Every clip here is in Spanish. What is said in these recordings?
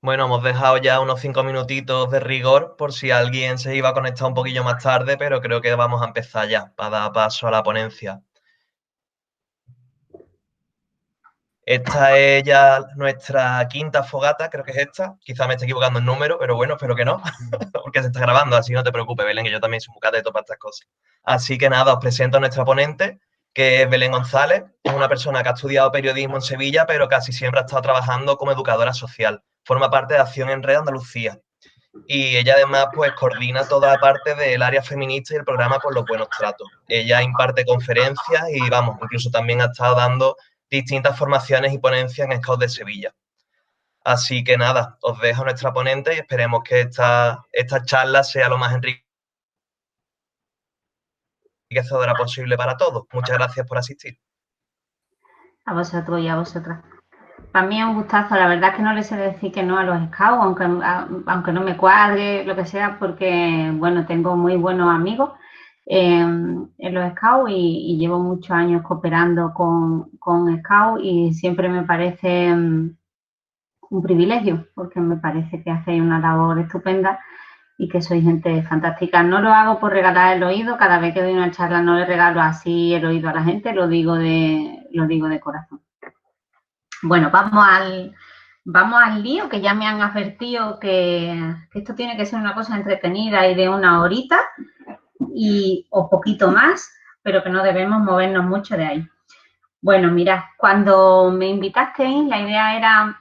Bueno, hemos dejado ya unos 5 minutitos de rigor por si alguien se iba a conectar un poquillo más tarde, pero creo que vamos a empezar ya para dar paso a la ponencia. Esta es ya nuestra quinta fogata, creo que es esta. Quizá me esté equivocando en número, pero bueno, espero que no, porque se está grabando, así no te preocupes, Belén, que yo también soy muy cateto para estas cosas. Así que nada, os presento a nuestra ponente, que es Belén González. Es una persona que ha estudiado periodismo en Sevilla, pero casi siempre ha estado trabajando como educadora social. Forma parte de Acción en Red Andalucía. Y ella además pues coordina toda la parte del área feminista y el programa por los buenos tratos. Ella imparte conferencias y vamos, incluso también ha estado dando distintas formaciones y ponencias en Scouts de Sevilla. Así que nada, os dejo a nuestra ponente y esperemos que esta charla sea lo más enriquecedora posible para todos. Muchas gracias por asistir. A vosotros y a vosotras. Para mí es un gustazo, la verdad es que no le sé decir que no a los scouts, aunque no me cuadre, lo que sea, porque, bueno, tengo muy buenos amigos en los scouts y llevo muchos años cooperando con scouts y siempre me parece un privilegio, porque me parece que hacéis una labor estupenda y que sois gente fantástica. No lo hago por regalar el oído, cada vez que doy una charla no le regalo así el oído a la gente, lo digo de corazón. Bueno, vamos al lío, que ya me han advertido que esto tiene que ser una cosa entretenida y de una horita o poquito más, pero que no debemos movernos mucho de ahí. Bueno, mirad, cuando me invitasteis, la idea era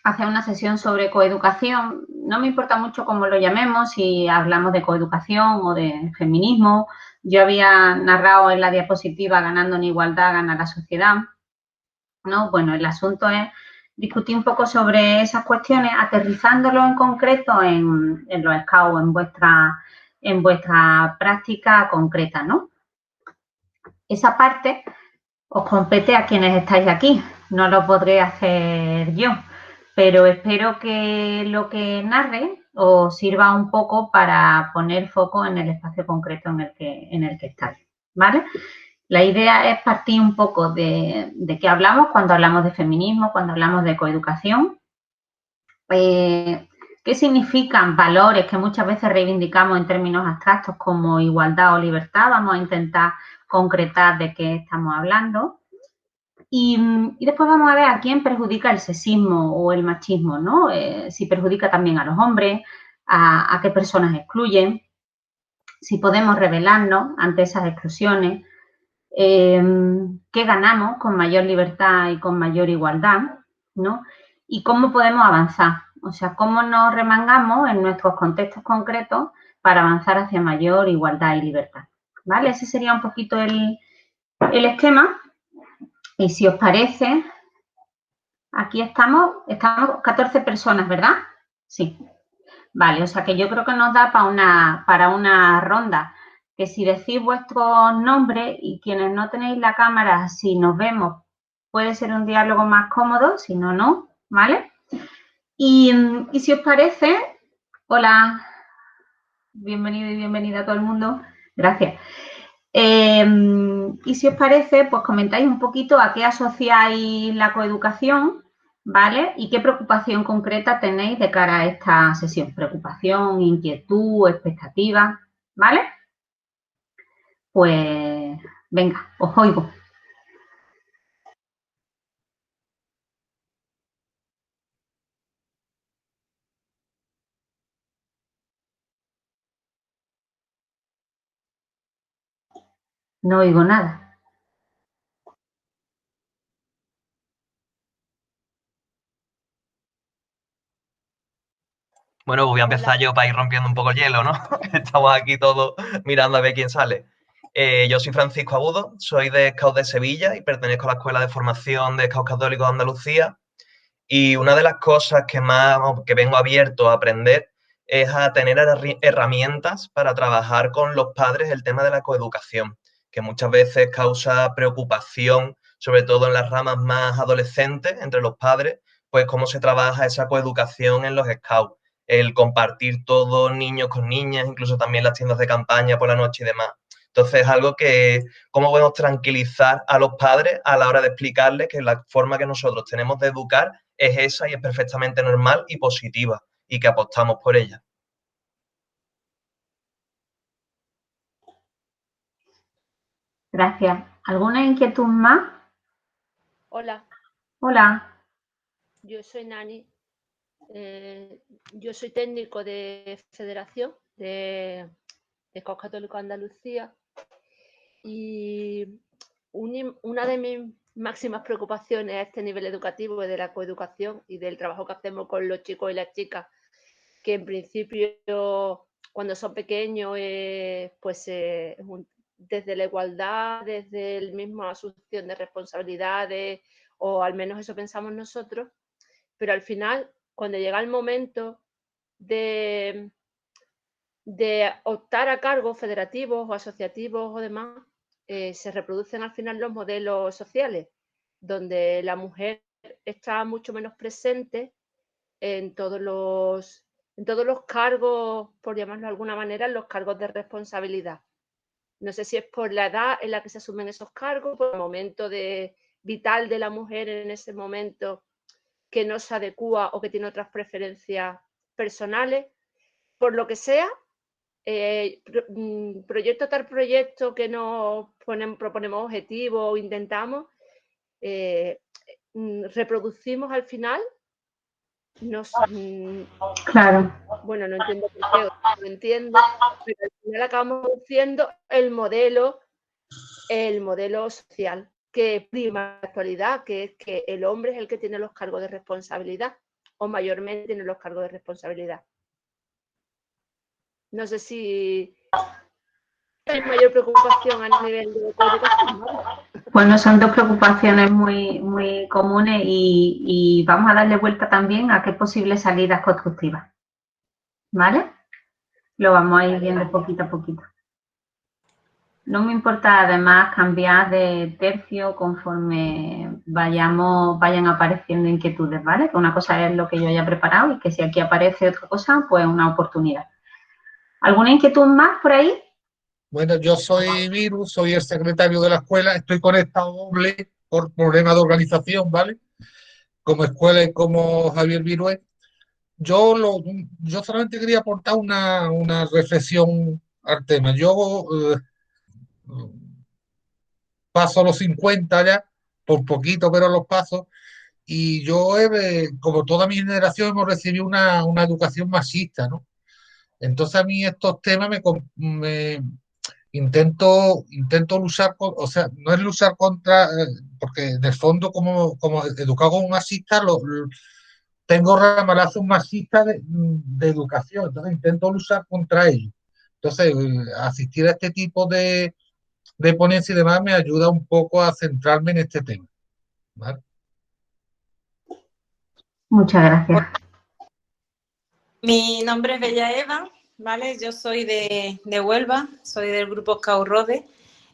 hacer una sesión sobre coeducación. No me importa mucho cómo lo llamemos, si hablamos de coeducación o de feminismo. Yo había narrado en la diapositiva Ganando en igualdad, gana la sociedad, ¿no? Bueno, el asunto es discutir un poco sobre esas cuestiones, aterrizándolo en concreto en los scouts, en vuestra práctica concreta, ¿no? Esa parte os compete a quienes estáis aquí, no lo podré hacer yo, pero espero que lo que narre os sirva un poco para poner foco en el espacio concreto en el que estáis, ¿vale? La idea es partir un poco de qué hablamos cuando hablamos de feminismo, cuando hablamos de coeducación, qué significan valores que muchas veces reivindicamos en términos abstractos como igualdad o libertad. Vamos a intentar concretar de qué estamos hablando. Y después vamos a ver a quién perjudica el sexismo o el machismo, ¿no? Si perjudica también a los hombres, a qué personas excluyen, si podemos rebelarnos ante esas exclusiones, qué ganamos con mayor libertad y con mayor igualdad, ¿no? Y cómo podemos avanzar, o sea, cómo nos remangamos en nuestros contextos concretos para avanzar hacia mayor igualdad y libertad, ¿vale? Ese sería un poquito el esquema. Y si os parece, aquí estamos 14 personas, ¿verdad? Sí. Vale, o sea que yo creo que nos da para una ronda, que si decís vuestro nombre y quienes no tenéis la cámara, si nos vemos, puede ser un diálogo más cómodo, si no, no, ¿vale? Y si os parece, hola, bienvenido y bienvenida a todo el mundo, gracias. Y si os parece, pues comentáis un poquito a qué asociáis la coeducación, ¿vale? Y qué preocupación concreta tenéis de cara a esta sesión. Preocupación, inquietud, expectativa, ¿vale? Pues venga, os oigo. No oigo nada. Bueno, pues voy a empezar yo para ir rompiendo un poco el hielo, ¿no? Estamos aquí todos mirando a ver quién sale. Yo soy Francisco Agudo, soy de Scouts de Sevilla y pertenezco a la Escuela de Formación de Scouts Católicos de Andalucía. Y una de las cosas que vengo abierto a aprender es a tener herramientas para trabajar con los padres el tema de la coeducación, que muchas veces causa preocupación, sobre todo en las ramas más adolescentes, entre los padres, pues cómo se trabaja esa coeducación en los scouts, el compartir todo niños con niñas, incluso también las tiendas de campaña por la noche y demás. Entonces es algo que, ¿cómo podemos tranquilizar a los padres a la hora de explicarles que la forma que nosotros tenemos de educar es esa y es perfectamente normal y positiva y que apostamos por ella? Gracias. ¿Alguna inquietud más? Hola, Hola. yo soy Nani. Yo soy técnico de Federación de COS Católico Andalucía y una de mis máximas preocupaciones a este nivel educativo es de la coeducación y del trabajo que hacemos con los chicos y las chicas, que en principio cuando son pequeños pues desde la igualdad, desde la misma asunción de responsabilidades, o al menos eso pensamos nosotros, pero al final, cuando llega el momento de, optar a cargos federativos o asociativos o demás, se reproducen al final los modelos sociales, donde la mujer está mucho menos presente en todos los cargos, por llamarlo de alguna manera, en los cargos de responsabilidad. No sé si es por la edad en la que se asumen esos cargos, por el momento vital de la mujer en ese momento que no se adecúa o que tiene otras preferencias personales, por lo que sea, proyecto tras proyecto que nos proponemos objetivos o intentamos, reproducimos al final, Claro. bueno, no entiendo por qué, no entiendo, pero al final acabamos siendo el modelo social que prima en la actualidad, que es que el hombre es el que tiene los cargos de responsabilidad, o mayormente tiene los cargos de responsabilidad. No sé si hay mayor preocupación a nivel de coeducación, ¿no? Bueno, son dos preocupaciones muy, muy comunes y vamos a darle vuelta también a qué posibles salidas constructivas. ¿Vale? Lo vamos a ir viendo poquito a poquito. No me importa además cambiar de tercio conforme vayan apareciendo inquietudes, ¿vale? Que una cosa es lo que yo haya preparado y que si aquí aparece otra cosa, pues una oportunidad. ¿Alguna inquietud más por ahí? Bueno, yo soy Virus, soy el secretario de la escuela, estoy conectado doble por problema de organización, ¿vale? Como escuela y como Javier Virués. Yo solamente quería aportar una reflexión al tema. Yo paso los 50 ya, por poquito, pero los paso, y yo, como toda mi generación, hemos recibido una educación machista, ¿no? Entonces a mí estos temas intento luchar, o sea, no es luchar contra, porque de fondo como educado como machista, tengo ramalazos machistas de educación, entonces intento luchar contra ello. Entonces, asistir a este tipo de ponencia y demás me ayuda un poco a centrarme en este tema, ¿vale? Muchas gracias. Mi nombre es Bella Eva, ¿vale? Yo soy de Huelva, soy del grupo Scout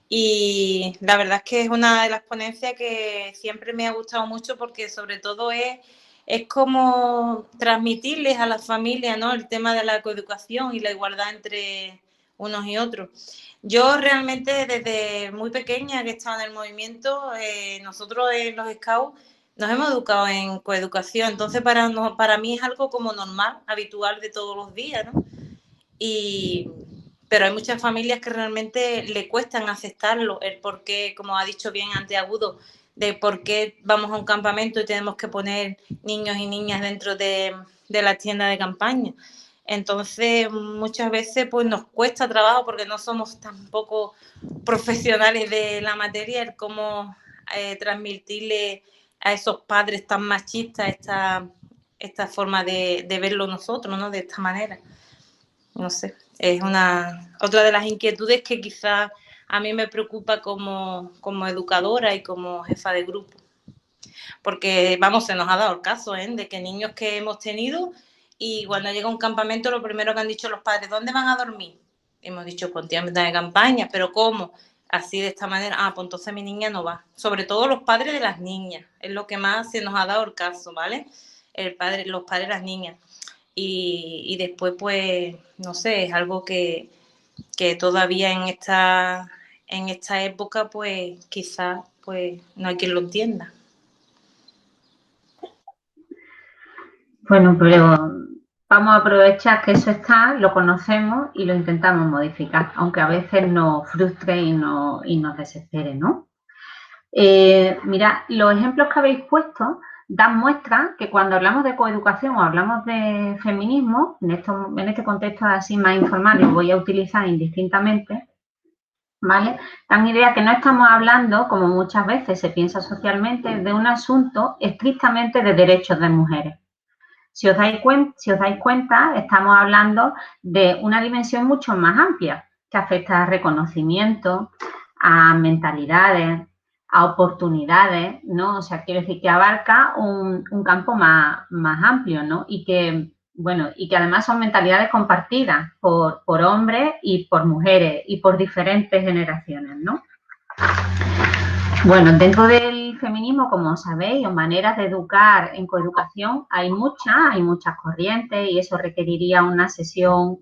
y la verdad es que es una de las ponencias que siempre me ha gustado mucho porque sobre todo es como transmitirles a las familias, ¿no? El tema de la coeducación y la igualdad entre unos y otros. Yo realmente desde muy pequeña que he estado en el movimiento, nosotros en los Scouts nos hemos educado en coeducación, entonces para mí es algo como normal, habitual de todos los días, ¿no? Pero hay muchas familias que realmente le cuestan aceptarlo, el por qué, como ha dicho bien antes Agudo, de por qué vamos a un campamento y tenemos que poner niños y niñas dentro de las tiendas de campaña. Entonces, muchas veces pues nos cuesta trabajo porque no somos tampoco profesionales de la materia, el cómo transmitirle a esos padres tan machistas esta forma de verlo nosotros, ¿no? De esta manera. No sé, es otra de las inquietudes que quizás a mí me preocupa como educadora y como jefa de grupo. Porque, vamos, se nos ha dado el caso, de que niños que hemos tenido y cuando llega un campamento lo primero que han dicho los padres, ¿dónde van a dormir? Hemos dicho, con tienda de campaña, pero ¿cómo? Así de esta manera, pues entonces mi niña no va. Sobre todo los padres de las niñas, es lo que más se nos ha dado el caso, ¿vale? Los padres de las niñas. Y después, pues, no sé, es algo que que todavía en esta época, pues quizás pues no hay quien lo entienda. Bueno, pero vamos a aprovechar que eso está, lo conocemos y lo intentamos modificar, aunque a veces nos frustre y nos desespere, ¿no? Mira, los ejemplos que habéis puesto dan muestra que cuando hablamos de coeducación o hablamos de feminismo, en este contexto así más informal, lo voy a utilizar indistintamente, ¿vale? Dan idea que no estamos hablando, como muchas veces se piensa socialmente, de un asunto estrictamente de derechos de mujeres. Si os dais cuenta, estamos hablando de una dimensión mucho más amplia, que afecta a reconocimiento, a mentalidades, a oportunidades, ¿no? O sea, quiero decir que abarca un campo más amplio, ¿no? Y que además son mentalidades compartidas por hombres y por mujeres y por diferentes generaciones, ¿no? Bueno, dentro del feminismo, como sabéis, o maneras de educar en coeducación, hay muchas corrientes y eso requeriría una sesión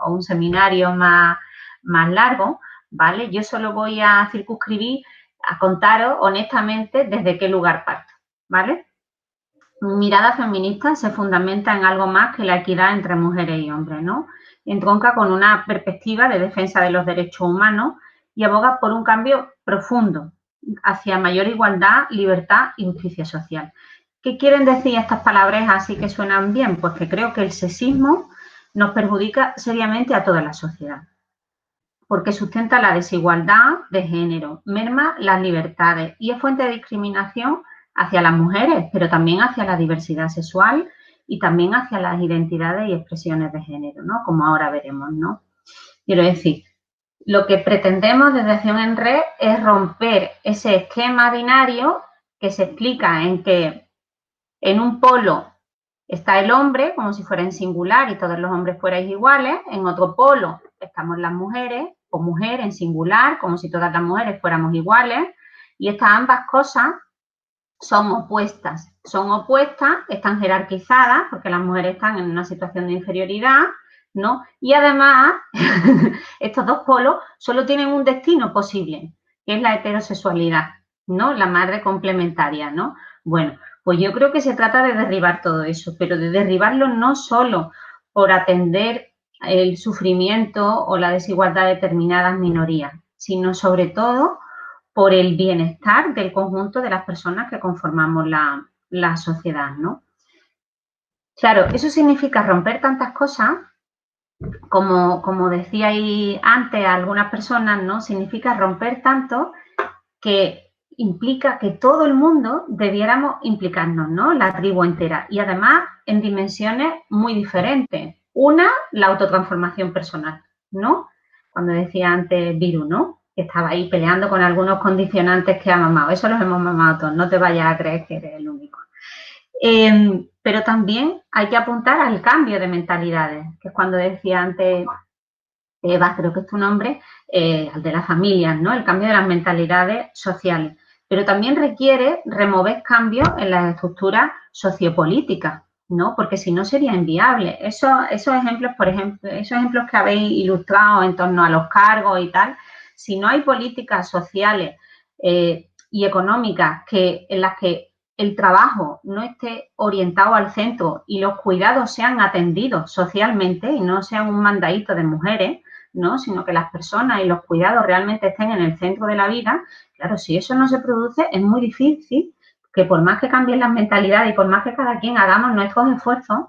o un seminario más largo, ¿vale? Yo solo voy a circunscribir, a contaros honestamente desde qué lugar parto, ¿vale? Mi mirada feminista se fundamenta en algo más que la equidad entre mujeres y hombres, ¿no? Entronca con una perspectiva de defensa de los derechos humanos y aboga por un cambio profundo hacia mayor igualdad, libertad y justicia social. ¿Qué quieren decir estas palabras así que suenan bien? Pues que creo que el sexismo nos perjudica seriamente a toda la sociedad, porque sustenta la desigualdad de género, merma las libertades y es fuente de discriminación hacia las mujeres, pero también hacia la diversidad sexual y también hacia las identidades y expresiones de género, ¿no? Como ahora veremos, ¿no? Quiero decir, lo que pretendemos desde Acción en Red es romper ese esquema binario que se explica en que en un polo está el hombre, como si fuera en singular y todos los hombres fuerais iguales, en otro polo estamos las mujeres, o mujer en singular, como si todas las mujeres fuéramos iguales, y estas ambas cosas son opuestas, están jerarquizadas, porque las mujeres están en una situación de inferioridad, ¿no? Y además, estos dos polos solo tienen un destino posible, que es la heterosexualidad, ¿no? La madre complementaria, ¿no? Bueno, pues yo creo que se trata de derribar todo eso, pero de derribarlo no solo por atender el sufrimiento o la desigualdad de determinadas minorías, sino sobre todo por el bienestar del conjunto de las personas que conformamos la sociedad, ¿no? Claro, eso significa romper tantas cosas, como decíais antes algunas personas, ¿no? Significa romper tanto que implica que todo el mundo debiéramos implicarnos, ¿no? La tribu entera. Y además en dimensiones muy diferentes. Una, la autotransformación personal, ¿no? Cuando decía antes Viru, ¿no? Que estaba ahí peleando con algunos condicionantes que ha mamado. Eso los hemos mamado todos, no te vayas a creer que eres el único. Pero también hay que apuntar al cambio de mentalidades, que es cuando decía antes Eva, creo que es tu nombre, al de las familias, ¿no? El cambio de las mentalidades sociales. Pero también requiere remover cambios en las estructuras sociopolíticas, ¿no? Porque si no sería inviable. Esos ejemplos, por ejemplo, esos ejemplos que habéis ilustrado en torno a los cargos y tal, si no hay políticas sociales y económicas en las que el trabajo no esté orientado al centro y los cuidados sean atendidos socialmente y no sean un mandadito de mujeres, ¿no? Sino que las personas y los cuidados realmente estén en el centro de la vida, claro, si eso no se produce es muy difícil que por más que cambien las mentalidades y por más que cada quien hagamos nuestros esfuerzos,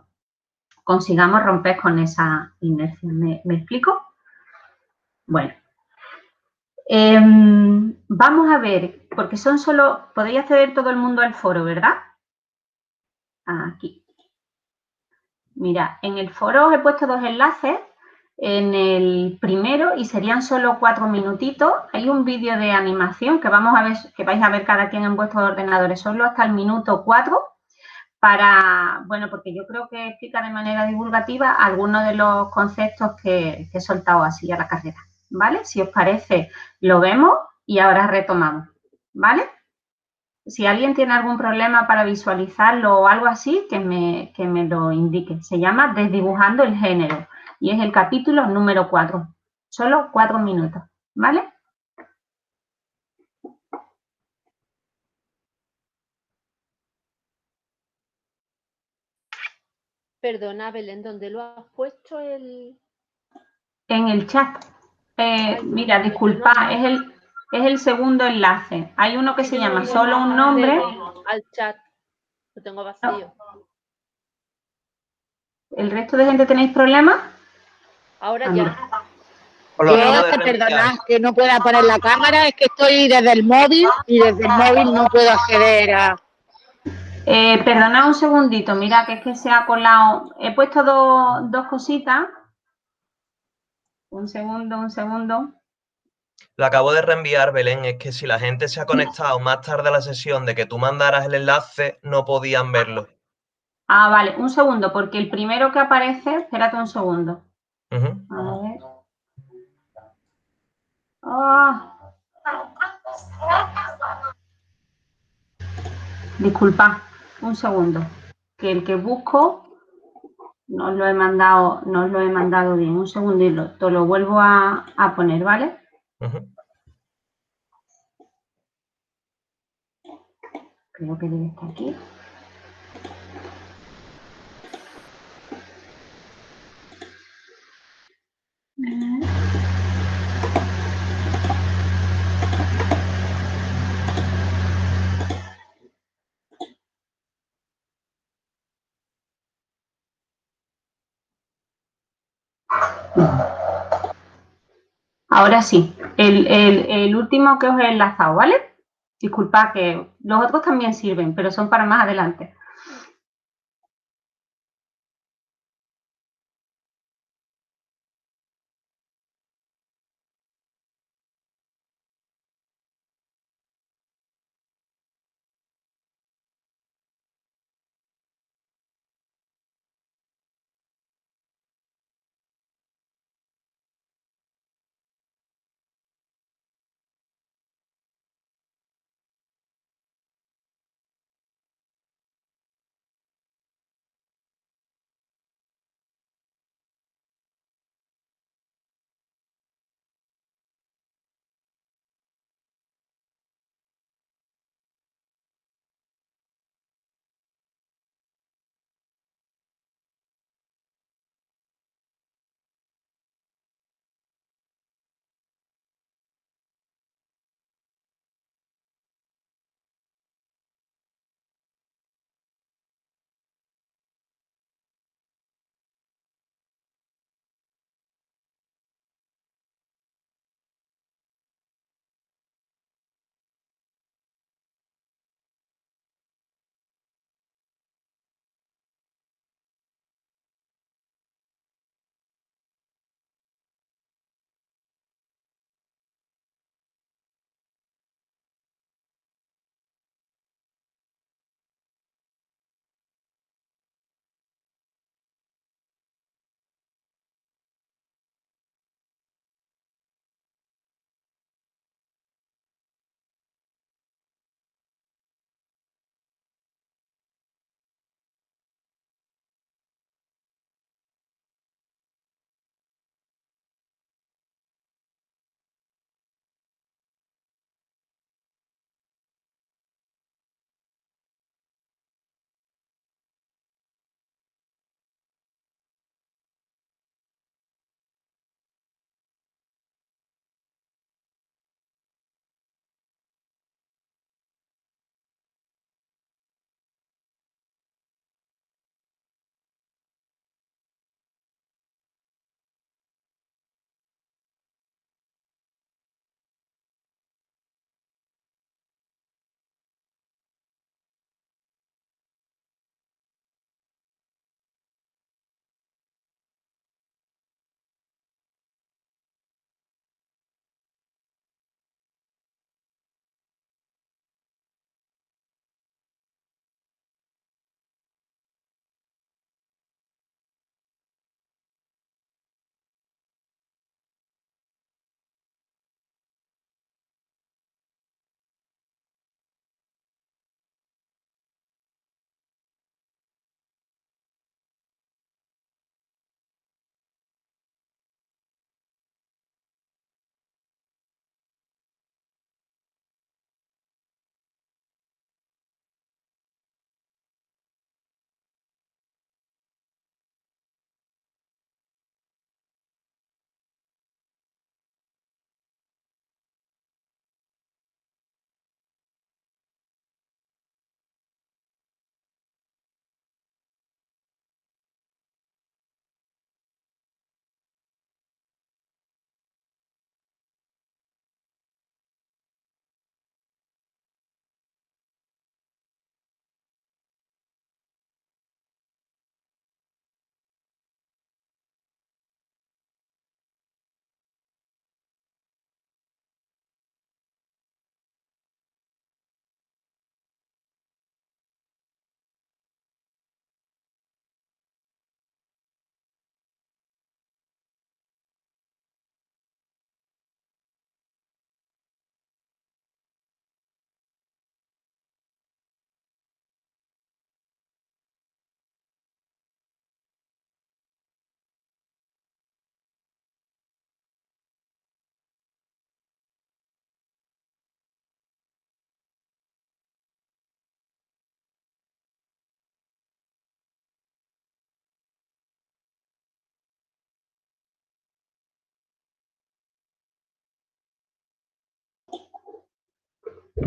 consigamos romper con esa inercia. ¿Me explico? Bueno. Vamos a ver, porque son solo, podéis acceder todo el mundo al foro, ¿verdad? Aquí. Mira, en el foro os he puesto dos enlaces. En el primero, y serían solo 4 minutitos, hay un vídeo de animación que vamos a ver, que vais a ver cada quien en vuestros ordenadores, solo hasta el minuto 4, porque yo creo que explica de manera divulgativa algunos de los conceptos que he soltado así a la carrera, ¿vale? Si os parece, lo vemos y ahora retomamos, ¿vale? Si alguien tiene algún problema para visualizarlo o algo así, que me lo indique. Se llama Desdibujando el género y es el capítulo número 4. Solo 4 minutos, ¿vale? Perdona, Belén, ¿dónde lo has puesto el...? En el chat. Mira, disculpa, es el segundo enlace. Hay uno que se llama solo un nombre. Al chat, lo tengo vacío. ¿El resto de gente tenéis problemas? Ahora Ah, ya. mira. Os lo acabo de Yo, reenviar. perdonad que no pueda poner la cámara, es que estoy desde el móvil y desde el móvil no puedo acceder a... Perdonad un segundito, mira que es que se ha colado. He puesto dos cositas. Un segundo. Lo acabo de reenviar, Belén. Es que si la gente se ha conectado más tarde a la sesión de que tú mandaras el enlace, no podían verlo. Ah, vale, un segundo, porque el primero que aparece, espérate un segundo. Ujú. A ver. Ah. Disculpa, un segundo. Que el que busco no os lo he mandado bien. Un segundito, te lo vuelvo a poner, ¿vale? Ujú. Creo que debe estar aquí. Ahora sí, el último que os he enlazado, ¿vale? Disculpad que los otros también sirven, pero son para más adelante.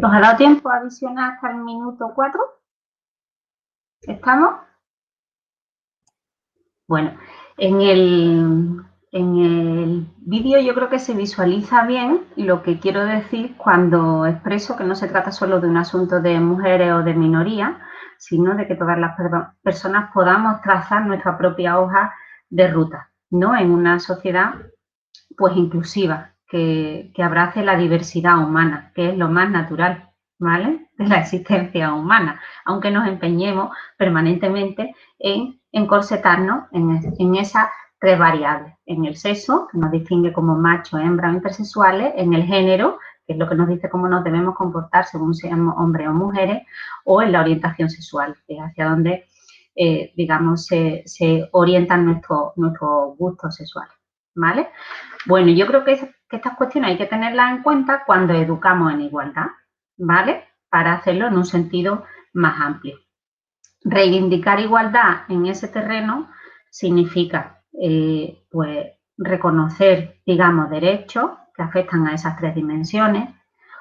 ¿Nos ha dado tiempo a visionar hasta el minuto 4? ¿Estamos? Bueno, en el vídeo yo creo que se visualiza bien lo que quiero decir cuando expreso que no se trata solo de un asunto de mujeres o de minorías, sino de que todas las personas podamos trazar nuestra propia hoja de ruta, ¿no? En una sociedad pues inclusiva, que abrace la diversidad humana, que es lo más natural, ¿vale?, de la existencia humana, aunque nos empeñemos permanentemente en encorsetarnos en esas tres variables, en el sexo, que nos distingue como macho, hembra o intersexuales, en el género, que es lo que nos dice cómo nos debemos comportar según seamos hombres o mujeres, o en la orientación sexual, que es hacia donde, digamos, se orientan nuestros gustos sexuales, ¿vale? Bueno, yo creo que estas cuestiones hay que tenerlas en cuenta cuando educamos en igualdad, ¿vale? Para hacerlo en un sentido más amplio. Reivindicar igualdad en ese terreno significa, pues, reconocer, digamos, derechos que afectan a esas tres dimensiones,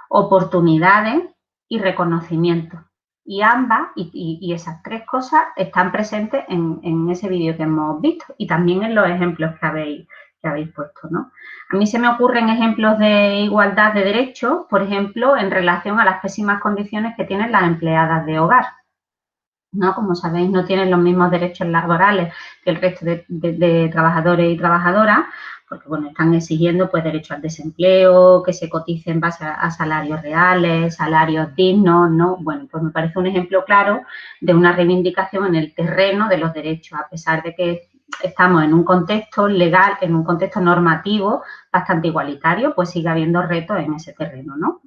oportunidades y reconocimiento. Y ambas, y esas tres cosas están presentes en ese vídeo que hemos visto y también en los ejemplos que habéis puesto, ¿no? A mí se me ocurren ejemplos de igualdad de derechos, por ejemplo, en relación a las pésimas condiciones que tienen las empleadas de hogar, ¿no? Como sabéis, no tienen los mismos derechos laborales que el resto de trabajadores y trabajadoras, porque, bueno, están exigiendo, pues, derecho al desempleo, que se cotice en base a salarios reales, salarios dignos, ¿no? Bueno, pues me parece un ejemplo claro de una reivindicación en el terreno de los derechos, a pesar de que estamos en un contexto legal, en un contexto normativo bastante igualitario, pues sigue habiendo retos en ese terreno, ¿no?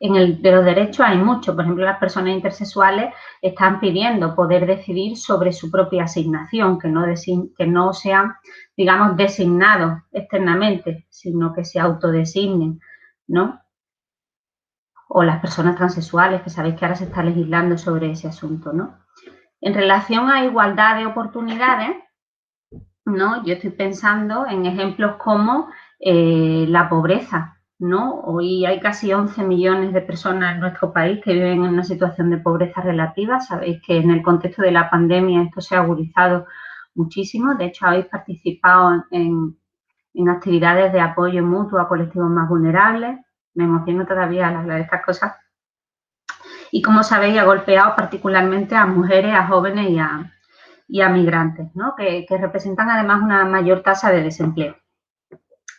En el de los derechos hay mucho. Por ejemplo, las personas intersexuales están pidiendo poder decidir sobre su propia asignación, que no sean, digamos, designados externamente, sino que se autodesignen, ¿no? O las personas transexuales, que sabéis que ahora se está legislando sobre ese asunto, ¿no? En relación a igualdad de oportunidades, ¿no? Yo estoy pensando en ejemplos como la pobreza, ¿no? Hoy hay casi 11 millones de personas en nuestro país que viven en una situación de pobreza relativa. Sabéis que en el contexto de la pandemia esto se ha agudizado muchísimo. De hecho, habéis participado en actividades de apoyo mutuo a colectivos más vulnerables. Me emociono todavía al hablar de estas cosas. Y, como sabéis, ha golpeado particularmente a mujeres, a jóvenes y a migrantes, ¿no? Que representan además una mayor tasa de desempleo.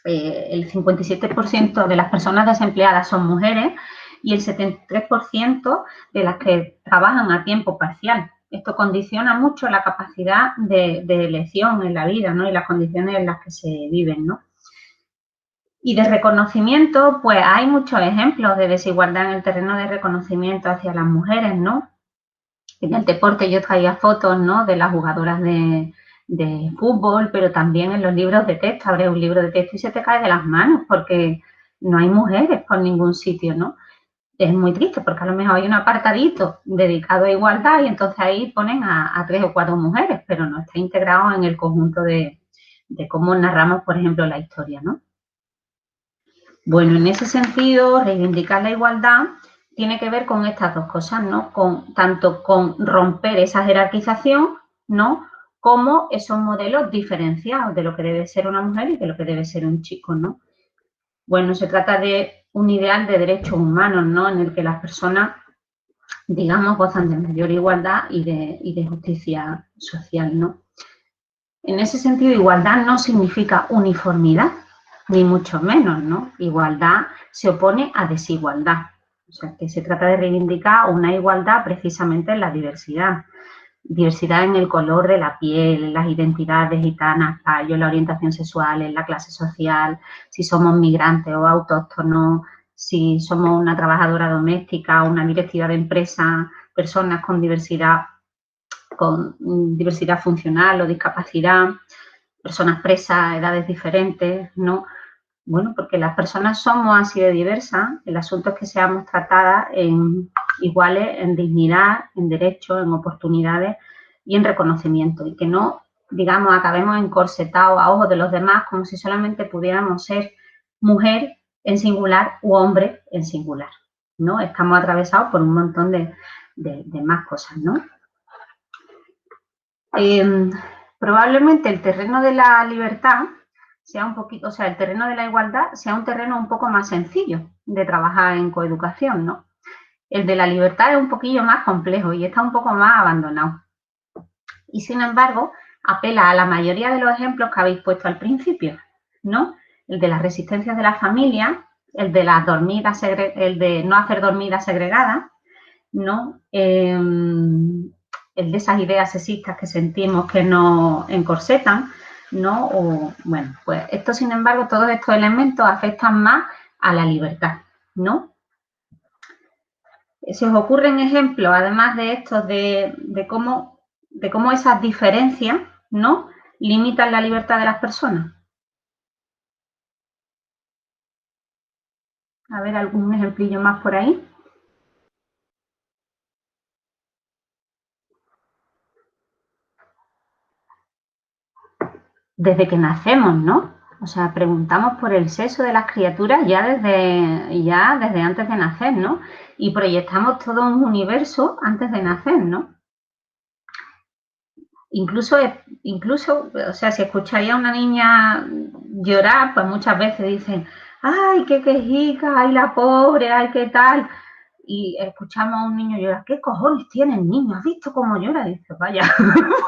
El 57% de las personas desempleadas son mujeres y el 73% de las que trabajan a tiempo parcial. Esto condiciona mucho la capacidad de elección en la vida, ¿no? Y las condiciones en las que se viven, ¿no? Y de reconocimiento, pues hay muchos ejemplos de desigualdad en el terreno de reconocimiento hacia las mujeres, ¿no? En el deporte yo traía fotos, ¿no?, de las jugadoras de fútbol, pero también en los libros de texto. Abres un libro de texto y se te cae de las manos porque no hay mujeres por ningún sitio, ¿no? Es muy triste porque a lo mejor hay un apartadito dedicado a igualdad y entonces ahí ponen a 3 o 4 mujeres, pero no está integrado en el conjunto de cómo narramos, por ejemplo, la historia, ¿no? Bueno, en ese sentido, reivindicar la igualdad tiene que ver con estas dos cosas, ¿no? Tanto con romper esa jerarquización, ¿no?, como esos modelos diferenciados de lo que debe ser una mujer y de lo que debe ser un chico, ¿no? Bueno, se trata de un ideal de derechos humanos, ¿no?, en el que las personas, digamos, gozan de mayor igualdad y de justicia social, ¿no? En ese sentido, igualdad no significa uniformidad, ni mucho menos, ¿no? Igualdad se opone a desigualdad. O sea, que se trata de reivindicar una igualdad precisamente en la diversidad. Diversidad en el color de la piel, en las identidades gitanas, payo, en la orientación sexual, en la clase social, si somos migrantes o autóctonos, si somos una trabajadora doméstica, una directiva de empresa, personas con diversidad funcional o discapacidad, personas presas, edades diferentes, ¿no? Bueno, porque las personas somos así de diversas, el asunto es que seamos tratadas iguales en dignidad, en derechos, en oportunidades y en reconocimiento, y que no, digamos, acabemos encorsetados a ojos de los demás como si solamente pudiéramos ser mujer en singular u hombre en singular, ¿no? Estamos atravesados por un montón de más cosas, ¿no? Probablemente el terreno de la libertad sea un poquito, o sea, el terreno de la igualdad sea un terreno un poco más sencillo de trabajar en coeducación, ¿no? El de la libertad es un poquillo más complejo y está un poco más abandonado. Y sin embargo, apela a la mayoría de los ejemplos que habéis puesto al principio, ¿no? El de las resistencias de la familia, el de las dormidas, el de no hacer dormidas segregadas, ¿no? El de esas ideas sexistas que sentimos que nos encorsetan, ¿no? O, bueno, pues esto, sin embargo, todos estos elementos afectan más a la libertad, ¿no? ¿Se os ocurren ejemplos, además de estos, de cómo esas diferencias, ¿no?, limitan la libertad de las personas? A ver, algún ejemplillo más por ahí. Desde que nacemos, ¿no? O sea, preguntamos por el sexo de las criaturas ya desde antes de nacer, ¿no? Y proyectamos todo un universo antes de nacer, ¿no? Incluso, o sea, si escucháis a una niña llorar, pues muchas veces dicen, ay, qué quejica, ay, la pobre, ay, qué tal. Y escuchamos a un niño llorar, ¿qué cojones tiene el niño? ¿Has visto cómo llora? Y dice, vaya,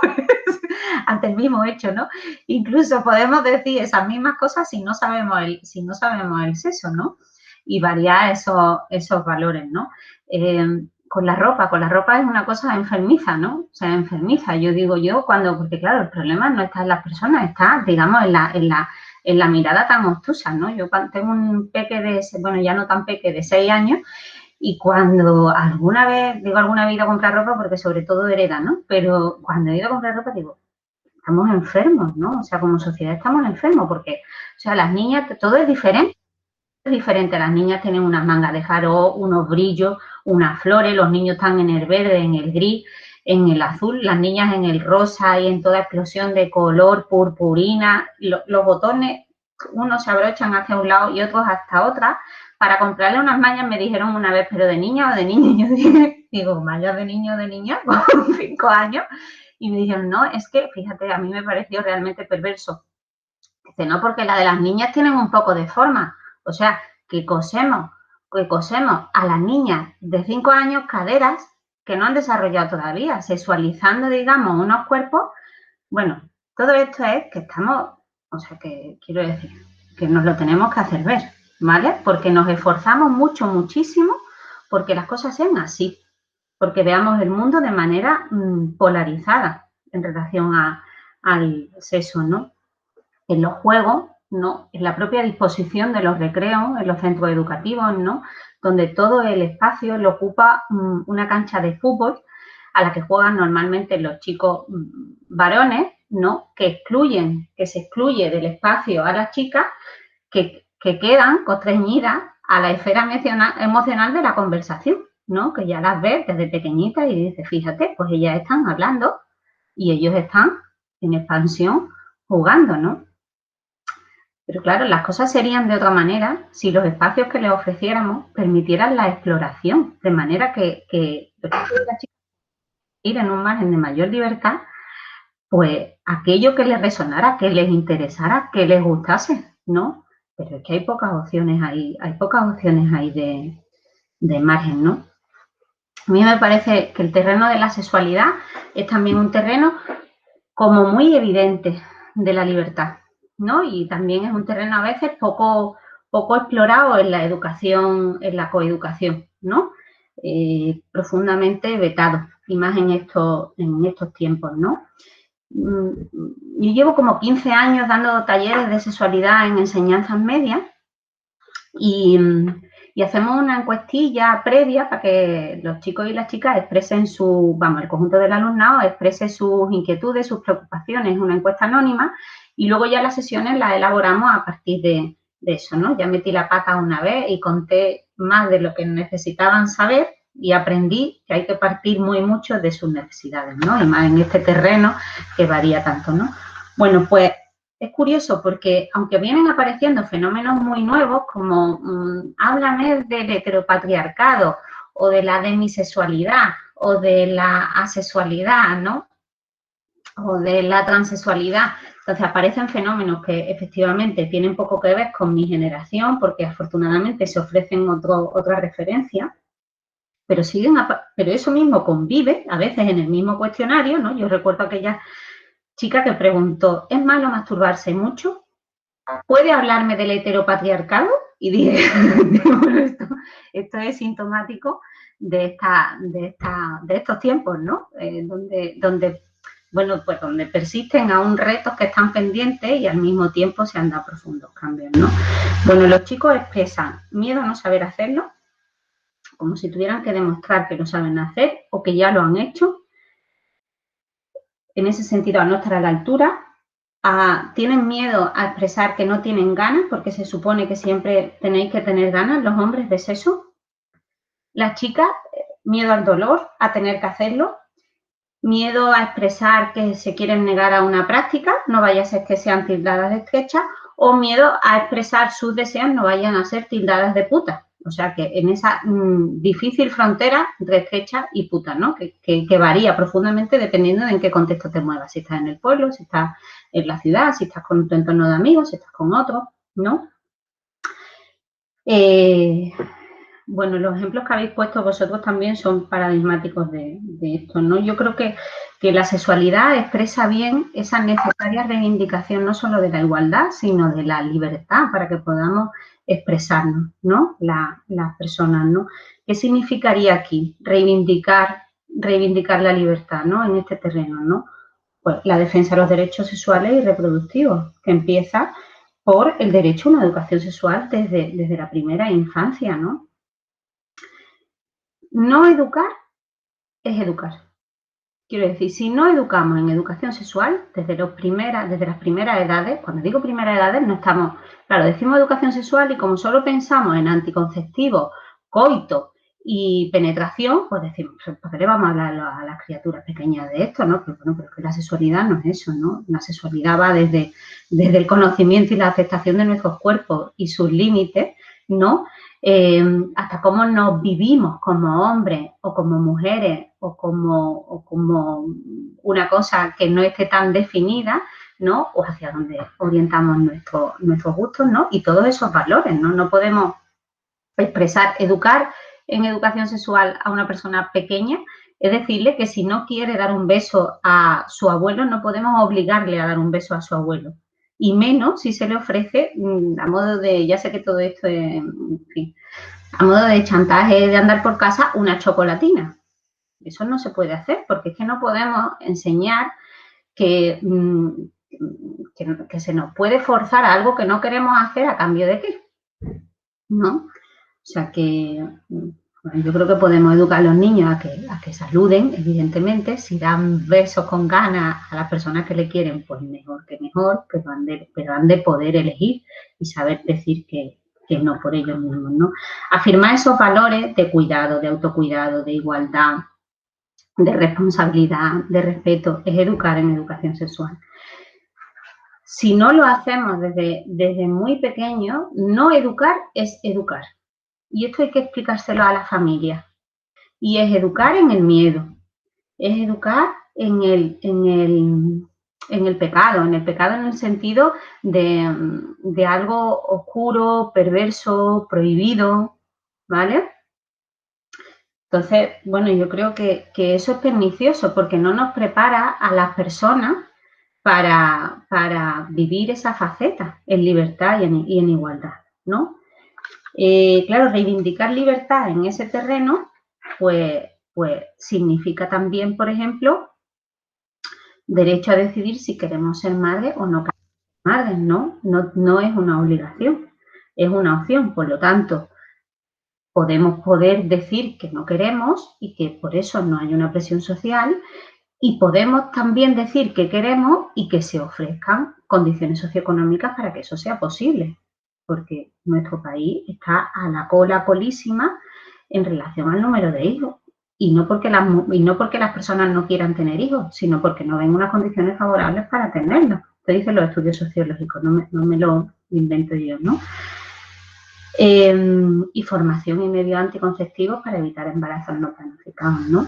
pues, ante el mismo hecho, ¿no? Incluso podemos decir esas mismas cosas si no sabemos el sexo, ¿no? Y variar esos valores, ¿no? Con la ropa es una cosa enfermiza, ¿no? O sea, enfermiza. Porque claro, el problema no está en las personas, está, digamos, en la mirada tan obtusa, ¿no? Yo tengo un peque bueno, ya no tan peque, de 6 años, y cuando alguna vez he ido a comprar ropa, porque sobre todo hereda, ¿no? Pero cuando he ido a comprar ropa digo, estamos enfermos, ¿no? O sea, como sociedad estamos enfermos, porque, o sea, las niñas, todo es diferente. Las niñas tienen unas mangas de jaró, unos brillos, unas flores, los niños están en el verde, en el gris, en el azul, las niñas en el rosa y en toda explosión de color, purpurina. Los botones, unos se abrochan hacia un lado y otros hasta otra. Para comprarle unas mallas me dijeron una vez, ¿pero de niña o de niño? Y yo digo, mallas de niño o de niña, con 5 años. Y me dijeron, no, es que, fíjate, a mí me pareció realmente perverso. Dice, no, porque la de las niñas tienen un poco de forma. O sea, que cosemos a las niñas de 5 años caderas que no han desarrollado todavía, sexualizando, digamos, unos cuerpos. Bueno, todo esto es que estamos, o sea, que quiero decir, que nos lo tenemos que hacer ver, ¿vale? Porque nos esforzamos muchísimo porque las cosas sean así, porque veamos el mundo de manera polarizada en relación al sexo, ¿no? En los juegos, ¿no? En la propia disposición de los recreos, en los centros educativos, ¿no? Donde todo el espacio lo ocupa una cancha de fútbol a la que juegan normalmente los chicos varones, ¿no? Que se excluye del espacio a las chicas que quedan constreñidas a la esfera emocional de la conversación, ¿no? Que ya las ves desde pequeñitas y dices, fíjate, pues ellas están hablando y ellos están en expansión jugando, ¿no? Pero claro, las cosas serían de otra manera si los espacios que les ofreciéramos permitieran la exploración, de manera que los chicos y las chicas ir en un margen de mayor libertad, pues aquello que les resonara, que les interesara, que les gustase, ¿no? Pero es que hay pocas opciones ahí de margen, ¿no? A mí me parece que el terreno de la sexualidad es también un terreno como muy evidente de la libertad, ¿no? Y también es un terreno a veces poco explorado en la educación, en la coeducación, ¿no? Profundamente vetado, y más en estos tiempos, ¿no? Yo llevo como 15 años dando talleres de sexualidad en enseñanzas medias y hacemos una encuestilla previa para que los chicos y las chicas expresen el conjunto del alumnado exprese sus inquietudes, sus preocupaciones, una encuesta anónima, y luego ya las sesiones las elaboramos a partir de eso, ¿no? Ya metí la pata una vez y conté más de lo que necesitaban saber y aprendí que hay que partir mucho de sus necesidades, ¿no? Y más en este terreno que varía tanto, ¿no? Bueno, pues es curioso porque aunque vienen apareciendo fenómenos muy nuevos como háblame del heteropatriarcado o de la demisexualidad o de la asexualidad, ¿no? O de la transexualidad. Entonces aparecen fenómenos que efectivamente tienen poco que ver con mi generación porque afortunadamente se ofrecen otras referencias, pero pero eso mismo convive a veces en el mismo cuestionario, ¿no? Yo recuerdo aquella chica que preguntó, ¿es malo masturbarse mucho? ¿Puede hablarme del heteropatriarcado? Y dije, bueno, esto es sintomático de estos tiempos, ¿no? Donde persisten aún retos que están pendientes y al mismo tiempo se han dado profundos cambios, ¿no? Bueno, los chicos expresan miedo a no saber hacerlo, como si tuvieran que demostrar que lo saben hacer o que ya lo han hecho. En ese sentido, a no estar a la altura. Tienen miedo a expresar que no tienen ganas, porque se supone que siempre tenéis que tener ganas, los hombres, de sexo. Las chicas, miedo al dolor, a tener que hacerlo. Miedo a expresar que se quieren negar a una práctica, no vaya a ser que sean tildadas de estrecha, o miedo a expresar sus deseos, no vayan a ser tildadas de puta. O sea, que en esa difícil frontera entre estrecha y puta, ¿no? Que varía profundamente dependiendo de en qué contexto te muevas. Si estás en el pueblo, si estás en la ciudad, si estás con tu entorno de amigos, si estás con otros, ¿no? Bueno, los ejemplos que habéis puesto vosotros también son paradigmáticos de esto, ¿no? Yo creo que la sexualidad expresa bien esa necesaria reivindicación no solo de la igualdad, sino de la libertad para que podamos expresarnos, ¿no? Las personas, ¿no? ¿Qué significaría aquí reivindicar la libertad, ¿no? En este terreno, ¿no? Pues la defensa de los derechos sexuales y reproductivos, que empieza por el derecho a una educación sexual desde la primera infancia, ¿no? No educar es educar. Quiero decir, si no educamos en educación sexual desde las primeras edades, cuando digo primeras edades no estamos, claro, decimos educación sexual y como solo pensamos en anticonceptivos, coito y penetración, pues decimos, ¿por qué le vamos a hablar a las criaturas pequeñas de esto, no? Pero bueno, pero que la sexualidad no es eso, ¿no? La sexualidad va desde el conocimiento y la aceptación de nuestros cuerpos y sus límites, ¿no? Hasta cómo nos vivimos como hombres o como mujeres o como una cosa que no esté tan definida, ¿no? O hacia dónde orientamos nuestros gustos, ¿no? Y todos esos valores, ¿no? No podemos educar en educación sexual a una persona pequeña, es decirle que si no quiere dar un beso a su abuelo, no podemos obligarle a dar un beso a su abuelo. Y menos si se le ofrece a modo de, ya sé que todo esto es, en fin, a modo de chantaje de andar por casa, una chocolatina. Eso no se puede hacer porque es que no podemos enseñar que se nos puede forzar a algo que no queremos hacer a cambio de qué, ¿no? O sea que bueno, yo creo que podemos educar a los niños a que saluden, evidentemente. Si dan besos con ganas a las personas que le quieren, pues mejor que mejor, pero han de poder elegir y saber decir que no por ellos mismos, ¿no? Afirmar esos valores de cuidado, de autocuidado, de igualdad, de responsabilidad, de respeto, es educar en educación sexual. Si no lo hacemos desde muy pequeño, no educar es educar. Y esto hay que explicárselo a la familia. Y es educar en el miedo, es educar en el pecado, en el sentido de algo oscuro, perverso, prohibido, ¿vale? Entonces, bueno, yo creo que eso es pernicioso porque no nos prepara a las personas para vivir esa faceta en libertad y en igualdad, ¿no? Claro, reivindicar libertad en ese terreno, pues significa también, por ejemplo, derecho a decidir si queremos ser madres o no queremos ser madres, ¿no? No es una obligación, es una opción. Por lo tanto, podemos poder decir que no queremos y que por eso no hay una presión social y podemos también decir que queremos y que se ofrezcan condiciones socioeconómicas para que eso sea posible. Porque nuestro país está a la colísima en relación al número de hijos. Y no porque las personas no quieran tener hijos, sino porque no ven unas condiciones favorables para tenerlos, Esto dicen los estudios sociológicos, no me lo invento yo, ¿no? Y formación y medios anticonceptivos para evitar embarazos no planificados, ¿no?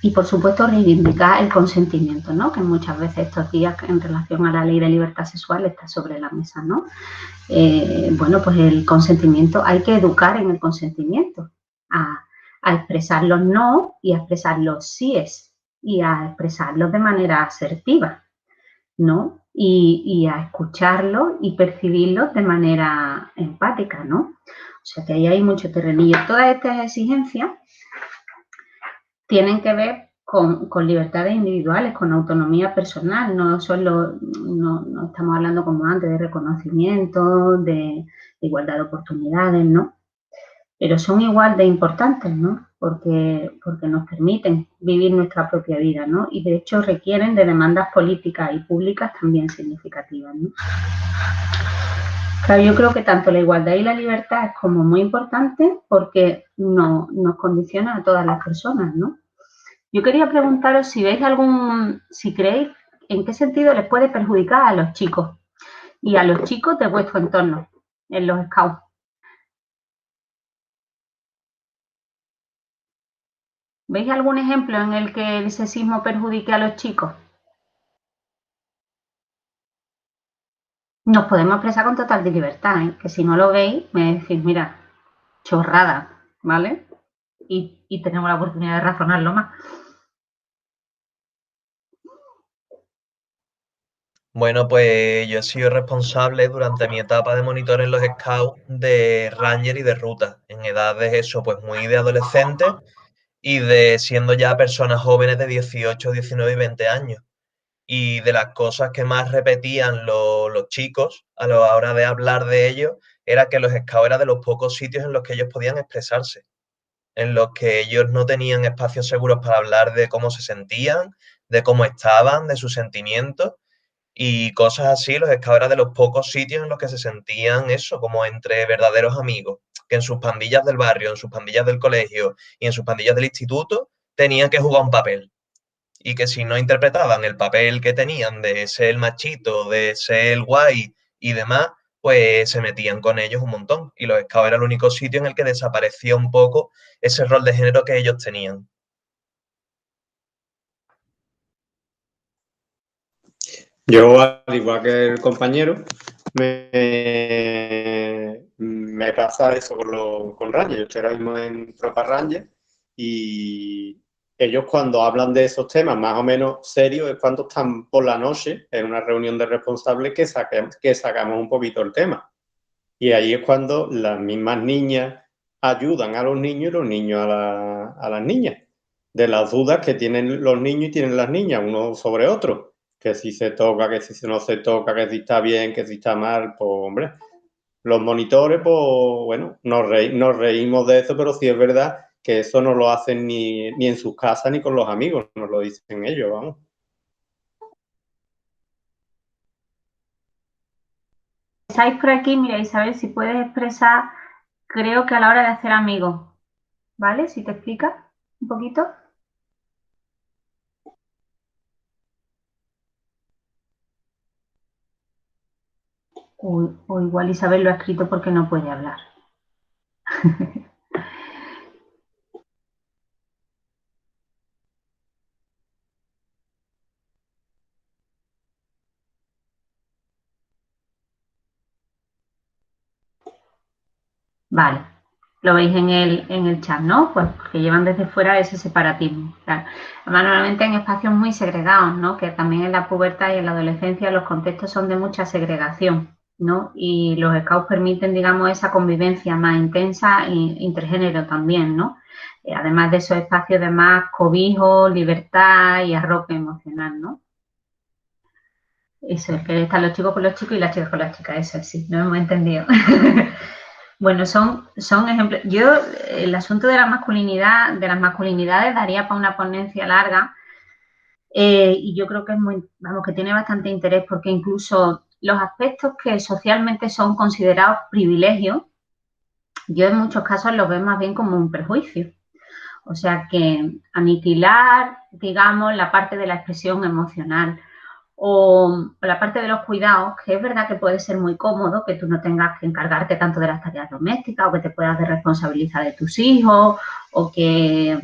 Y, por supuesto, reivindicar el consentimiento, ¿no? Que muchas veces estos días en relación a la ley de libertad sexual está sobre la mesa, ¿no? Bueno, pues el consentimiento, hay que educar en el consentimiento, a expresar los no y a expresar los síes y a expresarlos de manera asertiva, ¿no? Y a escucharlos y percibirlos de manera empática, ¿no? O sea que ahí hay mucho terrenillo. Todas estas exigencias tienen que ver con libertades individuales, con autonomía personal, no estamos hablando como antes de reconocimiento, de igualdad de oportunidades, ¿no? Pero son igual de importantes, ¿no? Porque nos permiten vivir nuestra propia vida, ¿no? Y de hecho requieren de demandas políticas y públicas también significativas, ¿no? Claro, yo creo que tanto la igualdad y la libertad es como muy importante porque nos condiciona a todas las personas, ¿no? Yo quería preguntaros si veis si creéis en qué sentido les puede perjudicar a los chicos y a los chicos de vuestro entorno en los scouts. ¿Veis algún ejemplo en el que el sexismo perjudique a los chicos? Nos podemos expresar con total libertad, ¿eh? Que si no lo veis, me decís, mira, chorrada, ¿vale? Y tenemos la oportunidad de razonarlo más. Bueno, pues yo he sido responsable durante mi etapa de monitor en los Scouts de Ranger y de ruta, en edades eso, pues muy de adolescentes y de siendo ya personas jóvenes de 18, 19 y 20 años. Y de las cosas que más repetían los chicos a la hora de hablar de ellos era que los Scouts era de los pocos sitios en los que ellos podían expresarse, en los que ellos no tenían espacios seguros para hablar de cómo se sentían, de cómo estaban, de sus sentimientos y cosas así. Los Scouts era de los pocos sitios en los que se sentían eso, como entre verdaderos amigos, que en sus pandillas del barrio, en sus pandillas del colegio y en sus pandillas del instituto tenían que jugar un papel. Y que si no interpretaban el papel que tenían de ser el machito, de ser el guay y demás, pues se metían con ellos un montón. Y los Scouts era el único sitio en el que desaparecía un poco ese rol de género que ellos tenían. Yo, al igual que el compañero, me pasa eso con Ranger. Yo estoy ahora mismo en Tropa Ranger y ellos cuando hablan de esos temas más o menos serios es cuando están por la noche en una reunión de responsables que sacamos un poquito el tema. Y ahí es cuando las mismas niñas ayudan a los niños y los niños a las niñas. De las dudas que tienen los niños y tienen las niñas, uno sobre otro. Que si se toca, que si no se toca, que si está bien, que si está mal, pues hombre. Los monitores, pues bueno, nos reímos de eso, pero sí es verdad que eso no lo hacen ni en sus casas ni con los amigos, nos lo dicen ellos, vamos. Estáis por aquí, mira Isabel, si puedes expresar, creo que a la hora de hacer amigos, ¿vale? Si te explicas un poquito. O igual Isabel lo ha escrito porque no puede hablar. Vale, lo veis en el chat, ¿no? Pues que llevan desde fuera ese separatismo. Claro. Además, normalmente en espacios muy segregados, ¿no? Que también en la pubertad y en la adolescencia los contextos son de mucha segregación, ¿no? Y los scouts permiten, digamos, esa convivencia más intensa e intergénero también, ¿no? Además de esos espacios de más cobijo, libertad y arrope emocional, ¿no? Eso es, que están los chicos con los chicos y las chicas con las chicas, eso es, sí, no hemos entendido. Bueno, son ejemplos. Yo, el asunto de la masculinidad, de las masculinidades, daría para una ponencia larga y yo creo que es que tiene bastante interés porque incluso los aspectos que socialmente son considerados privilegios, yo en muchos casos los veo más bien como un perjuicio. O sea que aniquilar, digamos, la parte de la expresión emocional o la parte de los cuidados, que es verdad que puede ser muy cómodo, que tú no tengas que encargarte tanto de las tareas domésticas o que te puedas responsabilizar de tus hijos o que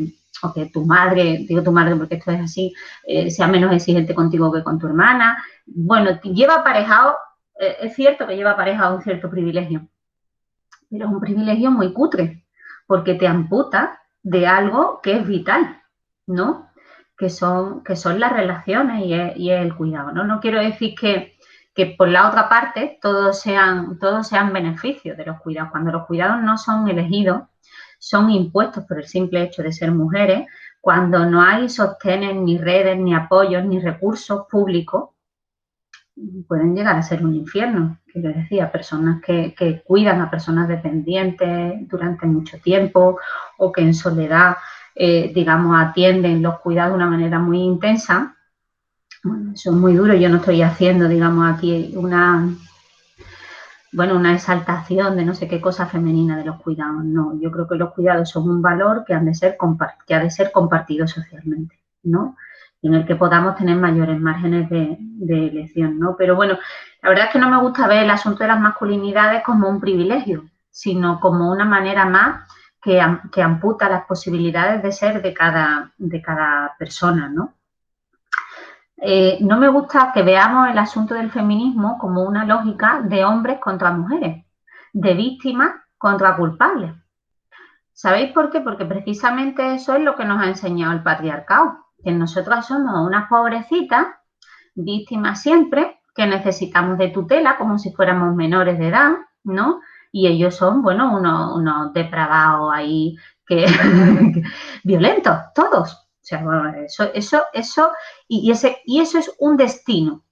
tu madre, digo tu madre porque esto es así, sea menos exigente contigo que con tu hermana. Bueno, lleva aparejado, es cierto que lleva aparejado un cierto privilegio, pero es un privilegio muy cutre, porque te amputa de algo que es vital, ¿no? Que son las relaciones y es el cuidado, ¿no? No quiero decir que por la otra parte todos sean beneficios de los cuidados. Cuando los cuidados no son elegidos, son impuestos por el simple hecho de ser mujeres, cuando no hay sostenes, ni redes, ni apoyos, ni recursos públicos, pueden llegar a ser un infierno. Quiero decir, a personas que cuidan a personas dependientes durante mucho tiempo o que en soledad, digamos, atienden los cuidados de una manera muy intensa. Bueno, eso es muy duro. Yo no estoy haciendo, digamos, aquí una exaltación de no sé qué cosa femenina de los cuidados. No, yo creo que los cuidados son un valor que ha de ser compartido socialmente, ¿no? En el que podamos tener mayores márgenes de elección, ¿no? Pero bueno, la verdad es que no me gusta ver el asunto de las masculinidades como un privilegio, sino como una manera más que amputa las posibilidades de ser de cada persona, ¿no? No me gusta que veamos el asunto del feminismo como una lógica de hombres contra mujeres, de víctimas contra culpables. ¿Sabéis por qué? Porque precisamente eso es lo que nos ha enseñado el patriarcado, que nosotras somos unas pobrecitas, víctimas siempre, que necesitamos de tutela como si fuéramos menores de edad, ¿no? Y ellos son, bueno, unos depravados ahí que violentos, todos. O sea, bueno, eso es un destino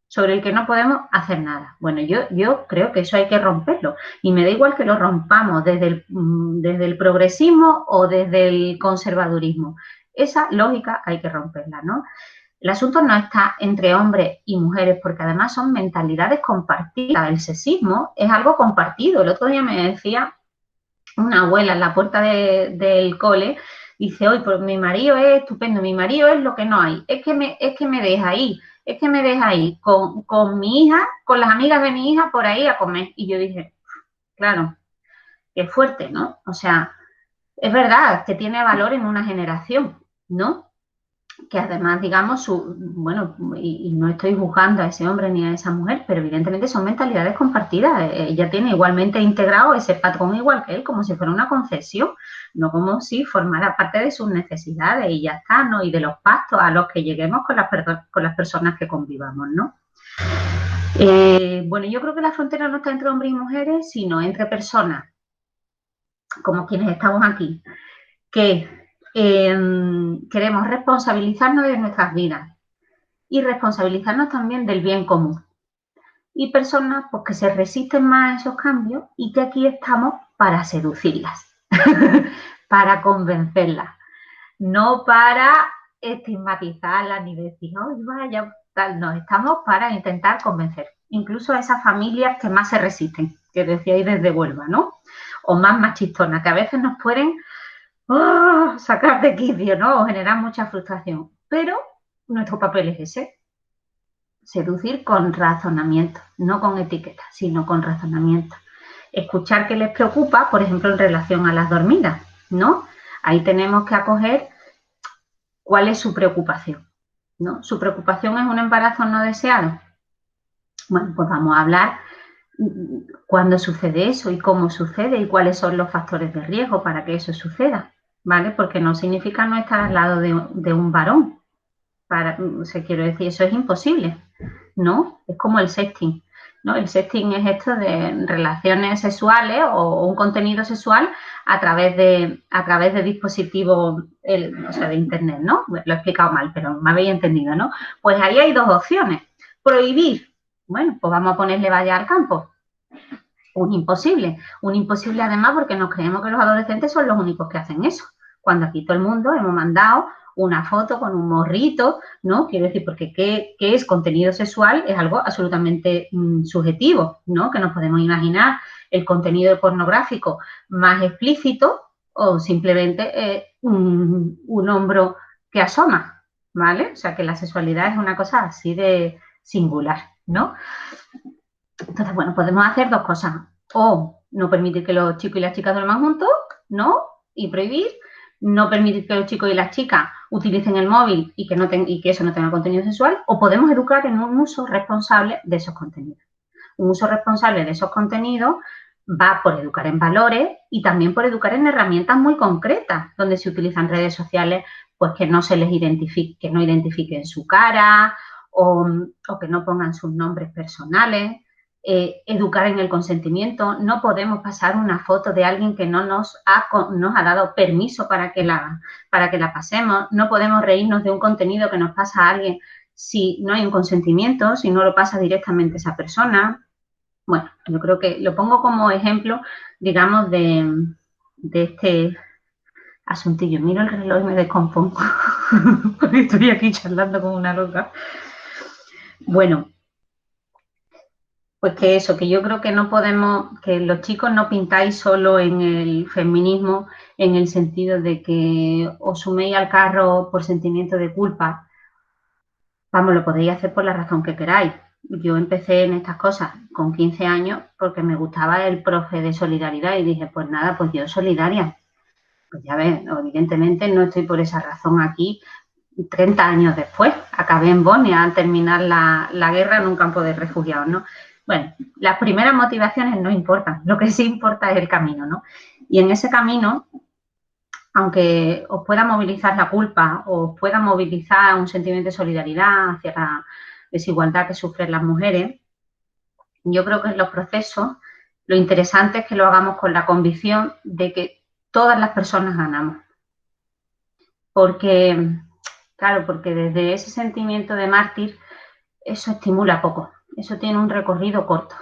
sobre el que no podemos hacer nada. Bueno, yo creo que eso hay que romperlo. Y me da igual que lo rompamos desde el progresismo o desde el conservadurismo. Esa lógica hay que romperla, ¿no? El asunto no está entre hombres y mujeres, porque además son mentalidades compartidas. El sexismo es algo compartido. El otro día me decía una abuela en la puerta del cole, dice, hoy pues mi marido es estupendo, mi marido es lo que no hay, es que me deja ahí con mi hija, con las amigas de mi hija por ahí a comer. Y yo dije, claro, qué fuerte, ¿no? O sea, es verdad que tiene valor en una generación, ¿no? Que además, digamos, y no estoy juzgando a ese hombre ni a esa mujer, pero evidentemente son mentalidades compartidas. Ella tiene igualmente integrado ese patrón igual que él, como si fuera una concesión, no como si formara parte de sus necesidades y ya está, ¿no? Y de los pactos a los que lleguemos con las personas que convivamos, ¿no? Bueno, yo creo que la frontera no está entre hombres y mujeres, sino entre personas, como quienes estamos aquí, que queremos responsabilizarnos de nuestras vidas y responsabilizarnos también del bien común. Y personas pues, que se resisten más a esos cambios y que aquí estamos para seducirlas, para convencerlas, no para estigmatizarlas ni decir, oh, vaya, tal. No, estamos para intentar convencer, incluso a esas familias que más se resisten, que decíais desde Huelva, ¿no? O más machistonas, que a veces nos pueden sacar de quicio, ¿no? O generar mucha frustración. Pero nuestro papel es ese, seducir con razonamiento, no con etiquetas, sino con razonamiento. Escuchar qué les preocupa, por ejemplo, en relación a las dormidas, ¿no? Ahí tenemos que acoger cuál es su preocupación, ¿no? Su preocupación es un embarazo no deseado. Bueno, pues vamos a hablar cuándo sucede eso y cómo sucede y cuáles son los factores de riesgo para que eso suceda. ¿Vale? Porque no significa no estar al lado de un varón. Quiero decir, eso es imposible, ¿no? Es como el sexting, ¿no? El sexting es esto de relaciones sexuales o un contenido sexual a través de dispositivos, o sea, de internet, ¿no? Lo he explicado mal, pero me habéis entendido, ¿no? Pues ahí hay dos opciones. Prohibir. Bueno, pues vamos a ponerle valla al campo. Un imposible además porque nos creemos que los adolescentes son los únicos que hacen eso. Cuando aquí todo el mundo hemos mandado una foto con un morrito, ¿no? Quiero decir, porque ¿qué es contenido sexual? Es algo absolutamente subjetivo, ¿no? Que nos podemos imaginar el contenido pornográfico más explícito o simplemente un hombro que asoma, ¿vale? O sea, que la sexualidad es una cosa así de singular, ¿no? Entonces, bueno, podemos hacer dos cosas. O no permitir que los chicos y las chicas duerman juntos, ¿no? Y prohibir. No permitir que los chicos y las chicas utilicen el móvil y que eso no tenga contenido sexual. O podemos educar en un uso responsable de esos contenidos. Un uso responsable de esos contenidos va por educar en valores y también por educar en herramientas muy concretas, donde se utilizan redes sociales, pues que no se les identifique, que no identifiquen su cara o que no pongan sus nombres personales. Educar en el consentimiento. No podemos pasar una foto de alguien que no nos ha dado permiso para que la pasemos. No podemos reírnos de un contenido que nos pasa a alguien si no hay un consentimiento, si no lo pasa directamente esa persona. Bueno, yo creo que lo pongo como ejemplo, digamos, de este asuntillo. Miro el reloj y me descompongo porque estoy aquí charlando como una loca. Bueno, pues que eso, que yo creo que no podemos, que los chicos no pintáis solo en el feminismo en el sentido de que os suméis al carro por sentimiento de culpa. Vamos, lo podéis hacer por la razón que queráis. Yo empecé en estas cosas con 15 años porque me gustaba el profe de solidaridad y dije, pues nada, pues yo solidaria. Pues ya ves, evidentemente no estoy por esa razón aquí 30 años después. Acabé en Bosnia al terminar la guerra en un campo de refugiados, ¿no? Bueno, las primeras motivaciones no importan, lo que sí importa es el camino, ¿no? Y en ese camino, aunque os pueda movilizar la culpa o os pueda movilizar un sentimiento de solidaridad hacia la desigualdad que sufren las mujeres, yo creo que en los procesos lo interesante es que lo hagamos con la convicción de que todas las personas ganamos. Porque, claro, porque desde ese sentimiento de mártir, eso estimula poco. Eso tiene un recorrido corto,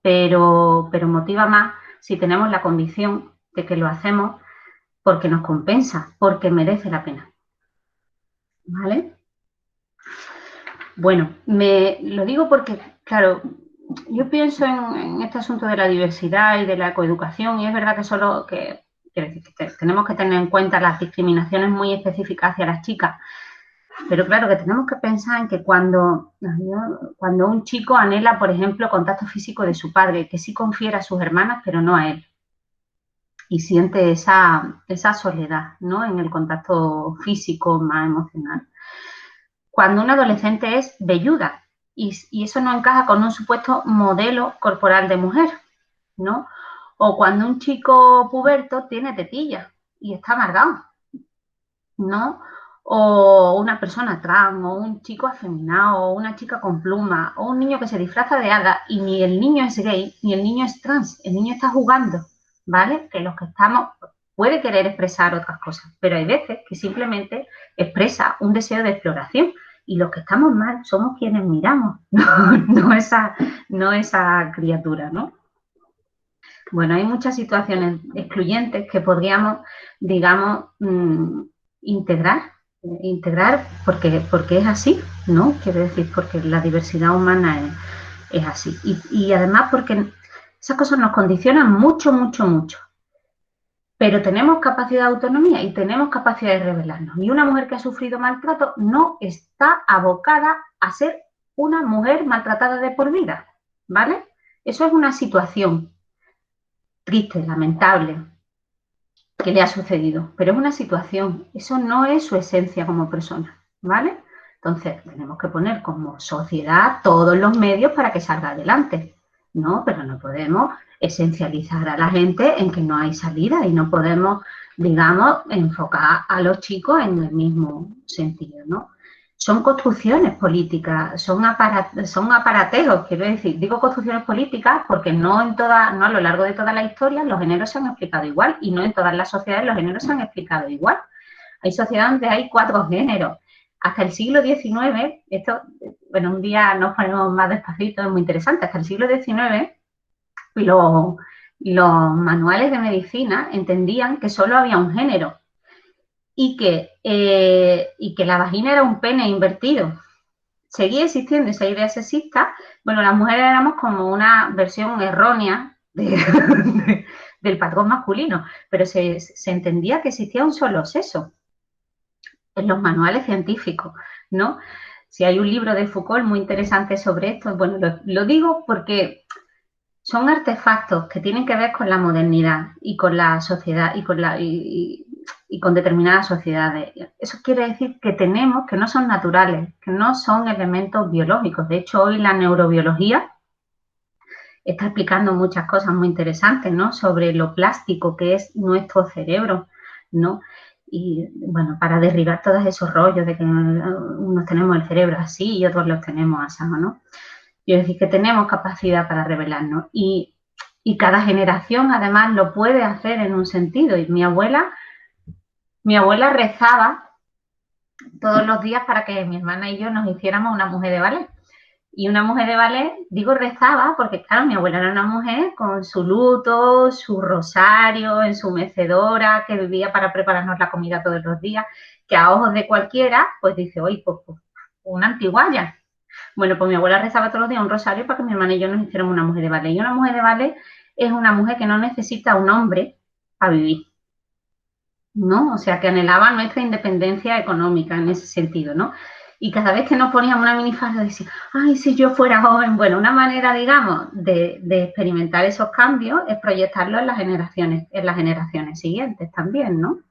pero motiva más si tenemos la convicción de que lo hacemos porque nos compensa, porque merece la pena. ¿Vale? Bueno, lo digo porque, claro, yo pienso en este asunto de la diversidad y de la coeducación y es verdad que quiero decir, que tenemos que tener en cuenta las discriminaciones muy específicas hacia las chicas. Pero claro que tenemos que pensar en que cuando un chico anhela, por ejemplo, contacto físico de su padre, que sí confiere a sus hermanas, pero no a él, y siente esa soledad, ¿no? En el contacto físico más emocional. Cuando un adolescente es velluda y eso no encaja con un supuesto modelo corporal de mujer, ¿no? O cuando un chico puberto tiene tetillas y está amargado, ¿no? O una persona trans, o un chico afeminado, o una chica con pluma, o un niño que se disfraza de hada y ni el niño es gay, ni el niño es trans, el niño está jugando, ¿vale? Que los que estamos, puede querer expresar otras cosas, pero hay veces que simplemente expresa un deseo de exploración y los que estamos mal somos quienes miramos, no esa criatura, ¿no? Bueno, hay muchas situaciones excluyentes que podríamos, digamos, integrar porque es así, ¿no? Quiero decir, porque la diversidad humana es así. Y además porque esas cosas nos condicionan mucho, mucho, mucho. Pero tenemos capacidad de autonomía y tenemos capacidad de rebelarnos. Y una mujer que ha sufrido maltrato no está abocada a ser una mujer maltratada de por vida, ¿vale? Eso es una situación triste, lamentable, que le ha sucedido, pero es una situación, eso no es su esencia como persona, ¿vale? Entonces, tenemos que poner como sociedad todos los medios para que salga adelante, ¿no? Pero no podemos esencializar a la gente en que no hay salida y no podemos, digamos, enfocar a los chicos en el mismo sentido, ¿no? Son construcciones políticas, son aparatejos, quiero decir, digo construcciones políticas porque no a lo largo de toda la historia los géneros se han explicado igual y no en todas las sociedades los géneros se han explicado igual. Hay sociedades donde hay 4 géneros. Hasta el siglo XIX, esto, bueno, un día nos ponemos más despacito, es muy interesante, hasta el siglo XIX los manuales de medicina entendían que solo había un género. Y que la vagina era un pene invertido. Seguía existiendo esa idea sexista. Bueno, las mujeres éramos como una versión errónea del patrón masculino, pero se entendía que existía un solo sexo en los manuales científicos, ¿no? Si hay un libro de Foucault muy interesante sobre esto, bueno, lo digo porque son artefactos que tienen que ver con la modernidad y con la sociedad y con determinadas sociedades. Eso quiere decir que tenemos, que no son naturales, que no son elementos biológicos. De hecho, hoy la neurobiología está explicando muchas cosas muy interesantes, ¿no? Sobre lo plástico que es nuestro cerebro, ¿no? Y, bueno, para derribar todos esos rollos de que unos tenemos el cerebro así y otros los tenemos así, ¿no? Quiero decir que tenemos capacidad para revelarnos y cada generación, además, lo puede hacer en un sentido. Y mi abuela rezaba todos los días para que mi hermana y yo nos hiciéramos una mujer de ballet. Y una mujer de ballet, digo rezaba, porque claro, mi abuela era una mujer con su luto, su rosario, en su mecedora, que vivía para prepararnos la comida todos los días, que a ojos de cualquiera, pues dice, oye, pues una antiguaya. Bueno, pues mi abuela rezaba todos los días un rosario para que mi hermana y yo nos hiciéramos una mujer de ballet. Y una mujer de ballet es una mujer que no necesita un hombre para vivir, ¿no? O sea, que anhelaba nuestra independencia económica en ese sentido, ¿no? Y cada vez que nos poníamos una minifalda decía, ay, si yo fuera joven. Bueno, una manera, digamos, de experimentar esos cambios es proyectarlo en las generaciones siguientes también, ¿no?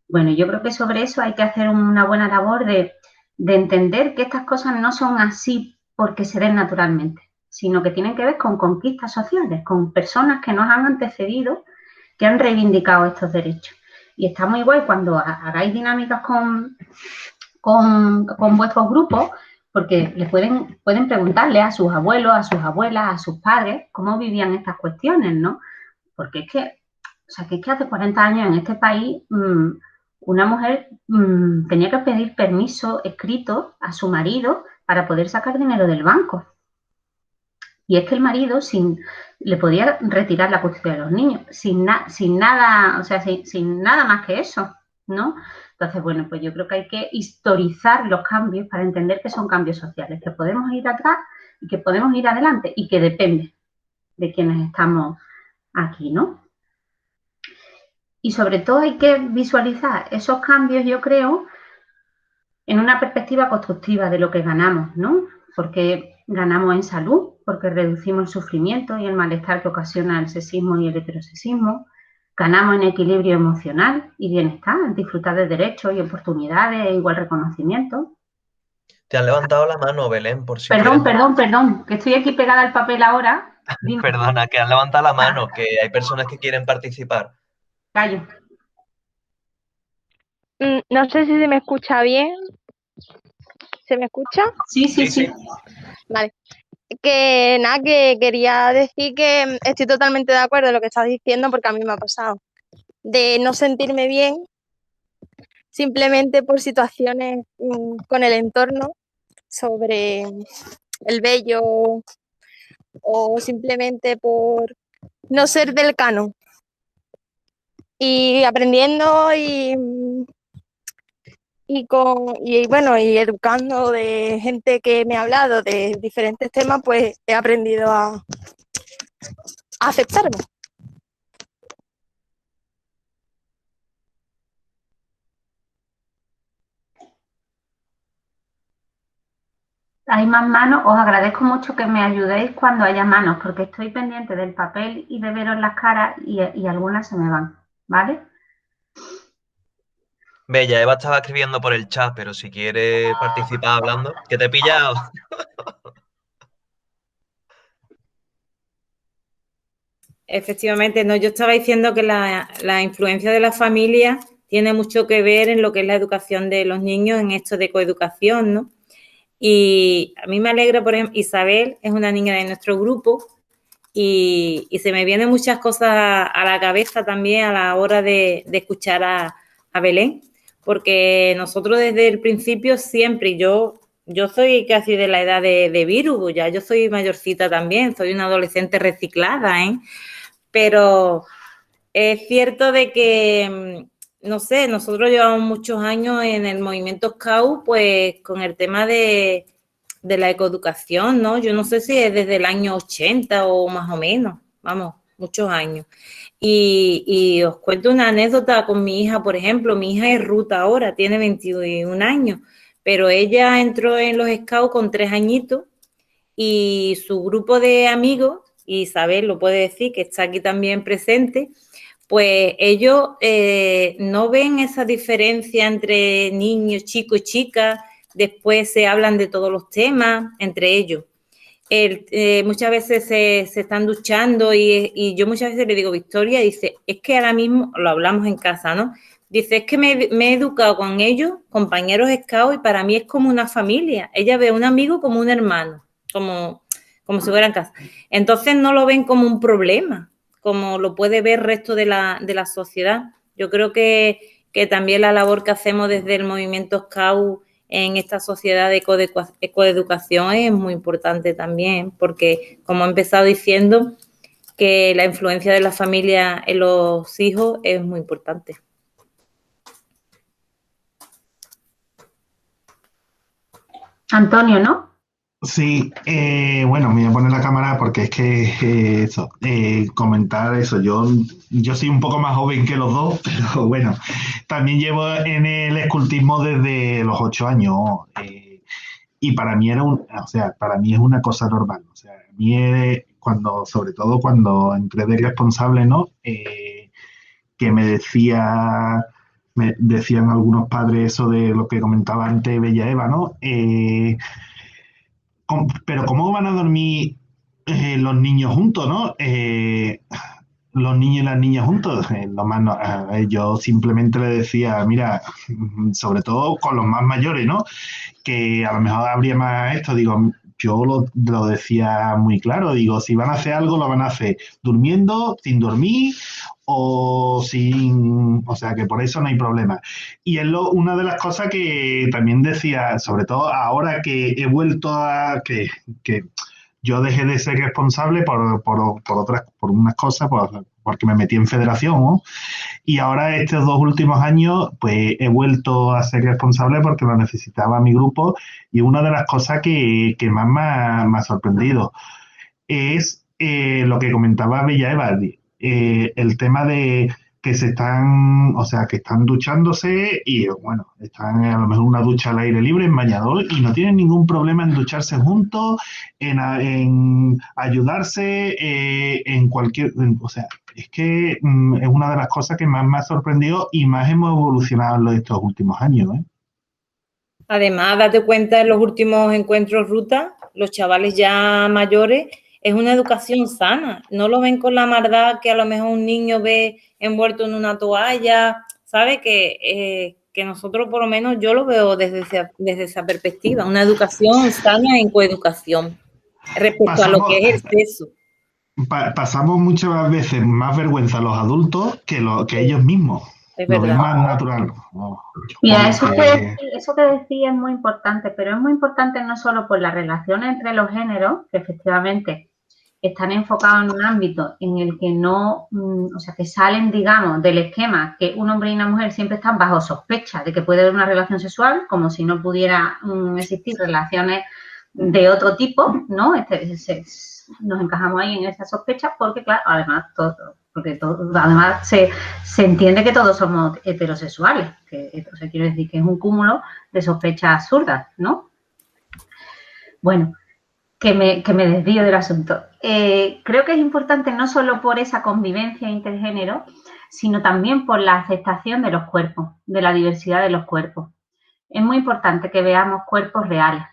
Bueno, yo creo que sobre eso hay que hacer una buena labor de entender que estas cosas no son así porque se den naturalmente, sino que tienen que ver con conquistas sociales, con personas que nos han antecedido, que han reivindicado estos derechos. Y está muy guay cuando hagáis dinámicas con vuestros grupos, porque les pueden preguntarle a sus abuelos, a sus abuelas, a sus padres, cómo vivían estas cuestiones, ¿no? Porque es que hace 40 años en este país una mujer tenía que pedir permiso escrito a su marido para poder sacar dinero del banco. Y es que el marido le podía retirar la custodia de los niños sin nada, o sea, sin nada más que eso, ¿no? Entonces, bueno, pues yo creo que hay que historizar los cambios para entender que son cambios sociales, que podemos ir atrás y que podemos ir adelante y que depende de quienes estamos aquí, ¿no? Y sobre todo hay que visualizar esos cambios, yo creo, en una perspectiva constructiva de lo que ganamos, ¿no? Porque ganamos en salud, porque reducimos el sufrimiento y el malestar que ocasiona el sexismo y el heterosexismo. Ganamos en equilibrio emocional y bienestar, en disfrutar de derechos y oportunidades e igual reconocimiento. Te has levantado la mano, Belén, por si Perdón, quieres. que estoy aquí pegada al papel ahora. Dime. Perdona, que has levantado la mano, que hay personas que quieren participar. Callo. No sé si se me escucha bien. ¿Se me escucha? Sí. Vale. Que nada, que quería decir que estoy totalmente de acuerdo en lo que estás diciendo porque a mí me ha pasado. De no sentirme bien simplemente por situaciones con el entorno sobre el vello o simplemente por no ser del canon. Y aprendiendo y educando de gente que me ha hablado de diferentes temas, pues he aprendido a aceptarme. Hay más manos, os agradezco mucho que me ayudéis cuando haya manos, porque estoy pendiente del papel y de veros las caras y algunas se me van, ¿vale? Bella, Eva estaba escribiendo por el chat, pero si quiere participar hablando, que te he pillado. Efectivamente, no, yo estaba diciendo que la influencia de la familia tiene mucho que ver en lo que es la educación de los niños, en esto de coeducación, ¿no? Y a mí me alegra, por ejemplo, Isabel es una niña de nuestro grupo y se me vienen muchas cosas a la cabeza también a la hora de escuchar a Belén, porque nosotros desde el principio siempre, yo soy casi de la edad de Viru, ya yo soy mayorcita también, soy una adolescente reciclada, ¿eh? Pero es cierto de que, no sé, nosotros llevamos muchos años en el movimiento Scout, pues con el tema de la ecoeducación, ¿no? Yo no sé si es desde el año 80 o más o menos, vamos, muchos años. Y os cuento una anécdota con mi hija, por ejemplo, mi hija es Ruth ahora, tiene 21 años, pero ella entró en los Scouts con 3 añitos y su grupo de amigos, y Isabel lo puede decir, que está aquí también presente, pues ellos no ven esa diferencia entre niños, chicos y chicas, después se hablan de todos los temas entre ellos. Muchas veces se están duchando y yo muchas veces le digo, Victoria, dice, es que ahora mismo, lo hablamos en casa, ¿no? Dice, es que me he educado con ellos, compañeros Scout, y para mí es como una familia. Ella ve a un amigo como un hermano, como si fuera en casa. Entonces no lo ven como un problema, como lo puede ver el resto de la sociedad. Yo creo que también la labor que hacemos desde el movimiento Scout en esta sociedad de coeducación es muy importante también, porque como he empezado diciendo, que la influencia de la familia en los hijos es muy importante. Antonio, ¿no? Sí, bueno, me voy a poner la cámara porque es que comentar eso, yo soy un poco más joven que los dos, pero bueno, también llevo en el escultismo desde los 8 años y para mí para mí es una cosa normal, o sea, a mí sobre todo cuando entré de responsable, ¿no? Que me decían algunos padres eso de lo que comentaba antes Bella Eva, ¿no? Pero ¿cómo van a dormir los niños juntos, no? Los niños y las niñas juntos. Yo simplemente le decía, mira, sobre todo con los más mayores, ¿no? Que a lo mejor habría más esto, digo, yo lo decía muy claro, digo, si van a hacer algo, lo van a hacer durmiendo, sin dormir o sea que por eso no hay problema. Y es una de las cosas que también decía, sobre todo ahora que he vuelto que yo dejé de ser responsable por unas cosas, porque me metí en federación, ¿no? Y ahora estos 2 últimos años, pues he vuelto a ser responsable porque lo necesitaba mi grupo y una de las cosas que más me ha sorprendido es lo que comentaba Bella Eva, el tema de que que están duchándose y bueno, están a lo mejor una ducha al aire libre en bañador y no tienen ningún problema en ducharse juntos, en ayudarse, o sea, es que es una de las cosas que más me ha sorprendido y más hemos evolucionado en estos últimos años, ¿eh? Además, date cuenta en los últimos encuentros ruta, los chavales ya mayores, es una educación sana, no lo ven con la maldad que a lo mejor un niño ve envuelto en una toalla, ¿sabe? Que nosotros, por lo menos, yo lo veo desde esa perspectiva, una educación sana en coeducación, respecto a lo que es el sexo. Pasamos muchas veces más vergüenza a los adultos que ellos mismos. Es lo verdad. ven más natural. Mira, eso que decía es muy importante, pero es muy importante no solo por la relación entre los géneros, que efectivamente están enfocados en un ámbito en el que no, o sea, que salen, digamos, del esquema que un hombre y una mujer siempre están bajo sospecha de que puede haber una relación sexual, como si no pudiera existir relaciones de otro tipo, ¿no? Nos encajamos ahí en esa sospecha porque, claro, además se entiende que todos somos heterosexuales, que entonces quiero decir que es un cúmulo de sospechas absurdas, ¿no? Bueno, que me desvío del asunto. Creo que es importante no solo por esa convivencia intergénero, sino también por la aceptación de los cuerpos, de la diversidad de los cuerpos. Es muy importante que veamos cuerpos reales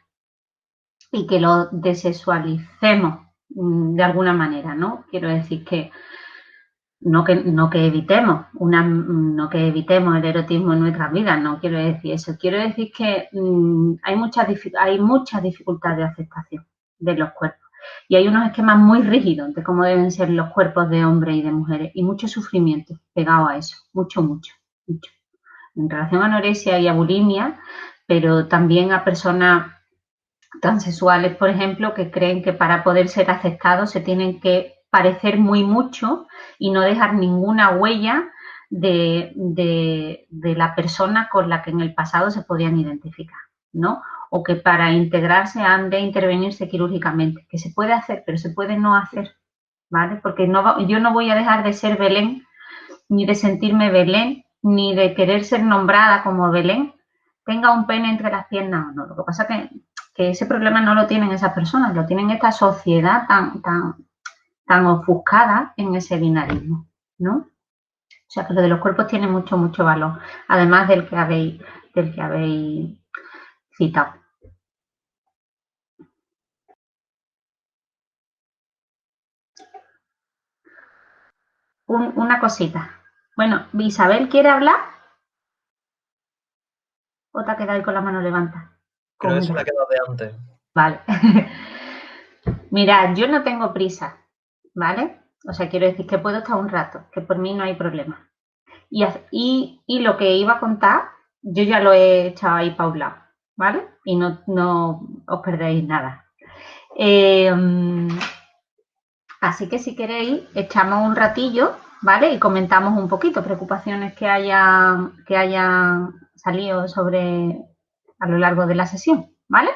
y que los desexualicemos de alguna manera, ¿no? Quiero decir que no que evitemos el erotismo en nuestras vidas, no quiero decir eso. Quiero decir que hay mucha dificultad de aceptación de los cuerpos y hay unos esquemas muy rígidos de cómo deben ser los cuerpos de hombres y de mujeres y mucho sufrimiento pegado a eso, mucho. En relación a anorexia y a bulimia, pero también a personas transexuales, por ejemplo, que creen que para poder ser aceptados se tienen que parecer muy mucho y no dejar ninguna huella de la persona con la que en el pasado se podían identificar, ¿no? O que para integrarse han de intervenirse quirúrgicamente, que se puede hacer, pero se puede no hacer, ¿vale? Porque yo no voy a dejar de ser Belén, ni de sentirme Belén, ni de querer ser nombrada como Belén, tenga un pene entre las piernas o no. Lo que pasa es que ese problema no lo tienen esas personas, lo tienen esta sociedad tan ofuscada en ese binarismo, ¿no? O sea, que lo de los cuerpos tiene mucho valor, además del que habéis citado. Una cosita. Bueno, ¿Isabel quiere hablar? ¿O te ha quedado ahí con la mano levantada? Creo que se me ha quedado de antes. Vale. Mirad, yo no tengo prisa, ¿vale? O sea, quiero decir que puedo estar un rato, que por mí no hay problema. Y lo que iba a contar, yo ya lo he echado ahí para un lado, ¿vale? Y no os perdéis nada. Así que si queréis, echamos un ratillo, ¿vale? Y comentamos un poquito preocupaciones que hayan salido a lo largo de la sesión, ¿vale?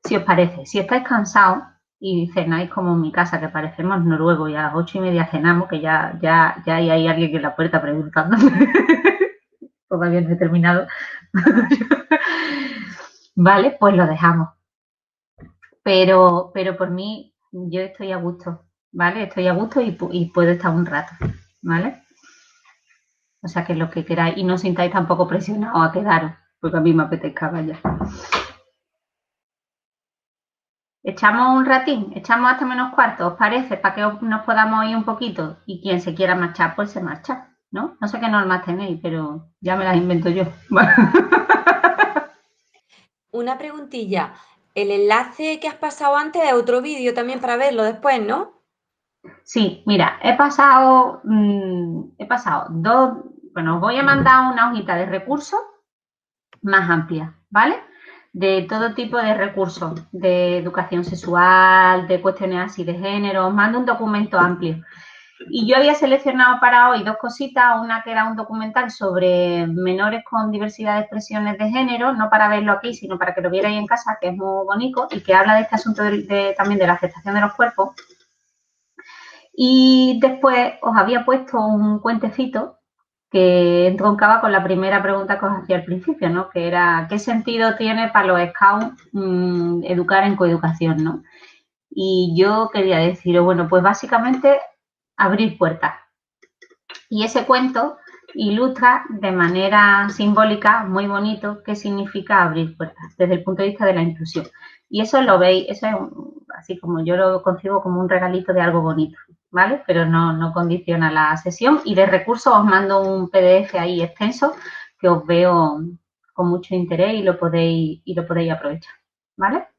Si os parece, si estáis cansados y cenáis como en mi casa, que parecemos noruegos y a las 8:30 cenamos, que ya hay alguien en la puerta preguntando. Todavía no he terminado. Vale, pues lo dejamos. Pero por mí, yo estoy a gusto, ¿vale? Estoy a gusto y puedo estar un rato, ¿vale? O sea, que lo que queráis y no sintáis tampoco presionados a quedaros, porque a mí me apetezca, vaya. Echamos un ratín, echamos hasta -4, ¿os parece? Para que nos podamos ir un poquito y quien se quiera marchar, pues se marcha, ¿no? No sé qué normas tenéis, pero ya me las invento yo. Una preguntilla. El enlace que has pasado antes es otro vídeo también para verlo después, ¿no? Sí, mira, he pasado dos, bueno, os voy a mandar una hojita de recursos más amplia, ¿vale? De todo tipo de recursos, de educación sexual, de cuestiones así de género, os mando un documento amplio. Y yo había seleccionado para hoy dos cositas, una que era un documental sobre menores con diversidad de expresiones de género, no para verlo aquí, sino para que lo vierais en casa, que es muy bonito y que habla de este asunto también de la aceptación de los cuerpos. Y después os había puesto un cuentecito que entroncaba con la primera pregunta que os hacía al principio, ¿no? Que era, ¿qué sentido tiene para los scouts educar en coeducación, ¿no? Y yo quería deciros, bueno, pues básicamente abrir puertas. Y ese cuento ilustra de manera simbólica, muy bonito, qué significa abrir puertas desde el punto de vista de la inclusión. Y eso lo veis, eso es así como yo lo concibo como un regalito de algo bonito, ¿vale? Pero no condiciona la sesión. Y de recursos os mando un PDF ahí extenso que os veo con mucho interés y lo podéis aprovechar, ¿vale?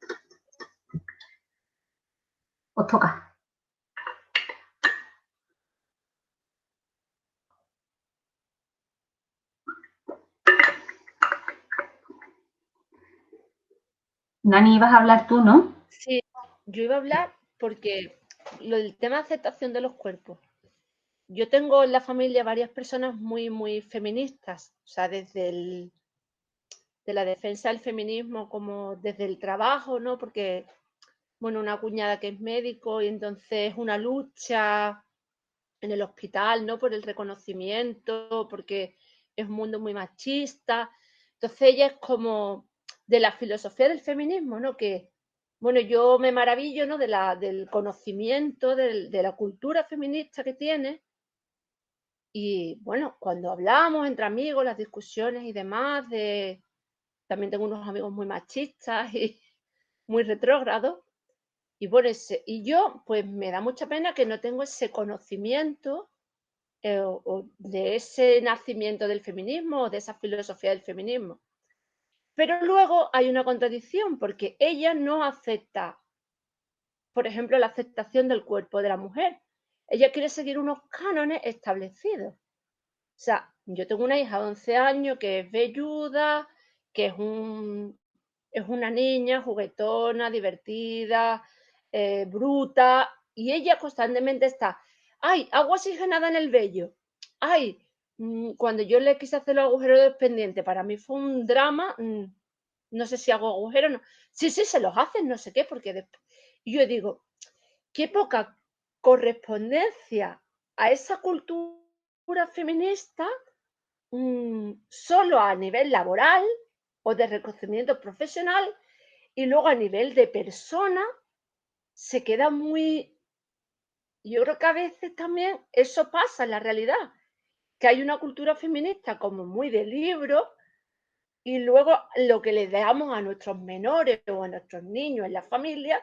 Os toca. Nani, ibas a hablar tú, ¿no? Sí, yo iba a hablar porque lo del tema de aceptación de los cuerpos. Yo tengo en la familia varias personas muy feministas, o sea, desde de la defensa del feminismo como desde el trabajo, ¿no? Porque, bueno, una cuñada que es médico y entonces una lucha en el hospital, ¿no? Por el reconocimiento, porque es un mundo muy machista. Entonces ella es como de la filosofía del feminismo, ¿no? Que, bueno, yo me maravillo, ¿no? Del conocimiento, de la cultura feminista que tiene. Y, bueno, cuando hablamos entre amigos, las discusiones y demás, también tengo unos amigos muy machistas y muy retrógrados. Y, bueno, y yo, pues me da mucha pena que no tengo ese conocimiento o de ese nacimiento del feminismo o de esa filosofía del feminismo. Pero luego hay una contradicción porque ella no acepta, por ejemplo, la aceptación del cuerpo de la mujer. Ella quiere seguir unos cánones establecidos. O sea, yo tengo una hija de 11 años que es velluda, que es una niña juguetona, divertida, bruta, y ella constantemente está, ¡ay, agua oxigenada en el vello! ¡Ay! Cuando yo le quise hacer los agujeros de pendiente, para mí fue un drama, no sé si hago agujeros, no. Sí, se los hacen, no sé qué, porque después... Y yo digo, qué poca correspondencia a esa cultura feminista solo a nivel laboral, o de reconocimiento profesional, y luego a nivel de persona se queda muy... Yo creo que a veces también eso pasa en la realidad, que hay una cultura feminista como muy de libro, y luego lo que le damos a nuestros menores o a nuestros niños en la familia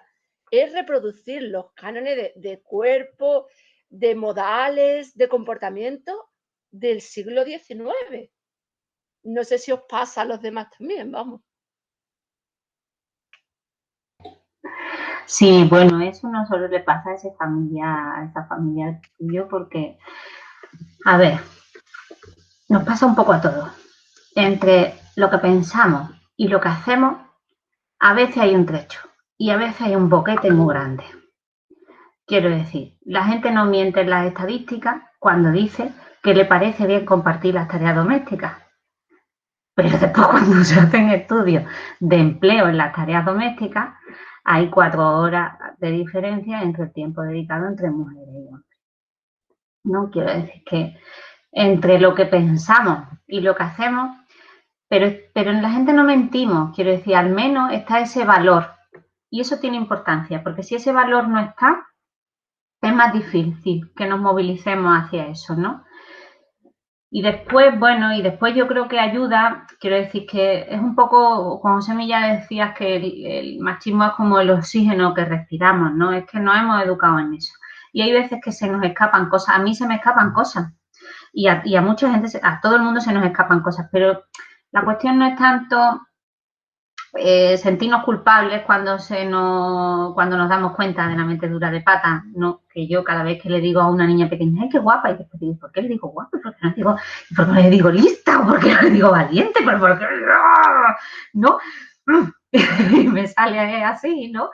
es reproducir los cánones de cuerpo, de modales, de comportamiento del siglo XIX. No sé si os pasa a los demás también, vamos. Sí, bueno, eso no solo le pasa a esa familia tuyo, porque, a ver, nos pasa un poco a todos. Entre lo que pensamos y lo que hacemos, a veces hay un trecho y a veces hay un boquete muy grande. Quiero decir, la gente no miente en las estadísticas cuando dice que le parece bien compartir las tareas domésticas. Pero después, cuando se hacen estudios de empleo en las tareas domésticas, hay 4 horas de diferencia entre el tiempo dedicado entre mujeres y hombres. No quiero decir que entre lo que pensamos y lo que hacemos, pero en la gente no mentimos. Quiero decir, al menos está ese valor. Y eso tiene importancia, porque si ese valor no está, es más difícil que nos movilicemos hacia eso, ¿no? Y después, bueno, yo creo que ayuda, quiero decir que es un poco, como Semilla decías, que el machismo es como el oxígeno que respiramos, ¿no? Es que nos hemos educado en eso. Y hay veces que se nos escapan cosas, a mí se me escapan cosas. Y a mucha gente, a todo el mundo se nos escapan cosas, pero la cuestión no es tanto sentirnos culpables cuando nos damos cuenta de la metedura de pata, no, que yo cada vez que le digo a una niña pequeña, ¡ay, qué guapa! Y después digo, ¿por qué le digo guapa? ¿Por qué no le digo lista? ¿O por qué no le digo valiente? ¿Pero por qué no? Y me sale así, ¿no?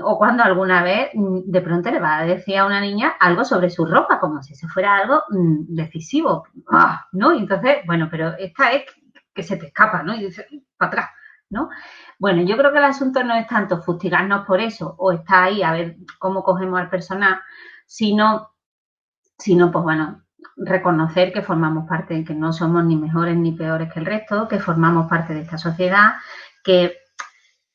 O cuando alguna vez de pronto le va a decir a una niña algo sobre su ropa, como si eso fuera algo decisivo, ¿no? Y entonces, bueno, pero esta es que se te escapa, ¿no? Y dices, para atrás, ¿no? Bueno, yo creo que el asunto no es tanto fustigarnos por eso o estar ahí a ver cómo cogemos al personal, sino pues bueno, reconocer que formamos parte, que no somos ni mejores ni peores que el resto, que formamos parte de esta sociedad, que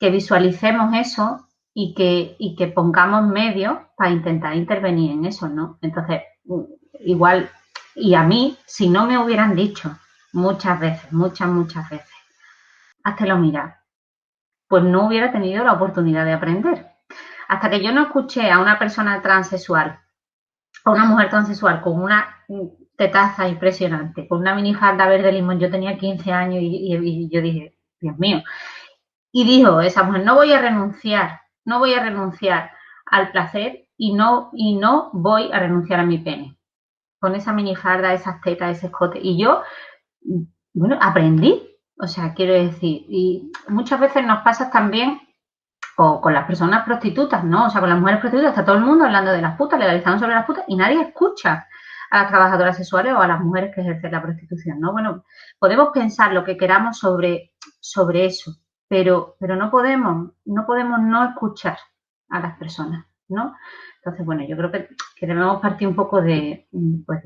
visualicemos eso y que pongamos medios para intentar intervenir en eso, ¿no? Entonces, igual, y a mí, si no me hubieran dicho muchas veces, háztelo mirar, pues no hubiera tenido la oportunidad de aprender. Hasta que yo no escuché a una persona transexual, a una mujer transexual con una tetaza impresionante, con una minifalda verde limón, yo tenía 15 años y yo dije, Dios mío. Y dijo esa mujer, no voy a renunciar al placer y no voy a renunciar a mi pene. Con esa minifalda, esas tetas, ese escote. Y yo, bueno, aprendí. O sea, quiero decir, y muchas veces nos pasa también con las personas prostitutas, ¿no? O sea, con las mujeres prostitutas está todo el mundo hablando de las putas, legalizando sobre las putas y nadie escucha a las trabajadoras sexuales o a las mujeres que ejercen la prostitución, ¿no? Bueno, podemos pensar lo que queramos sobre eso, pero no podemos no escuchar a las personas, ¿no? Entonces, bueno, yo creo que debemos partir un poco de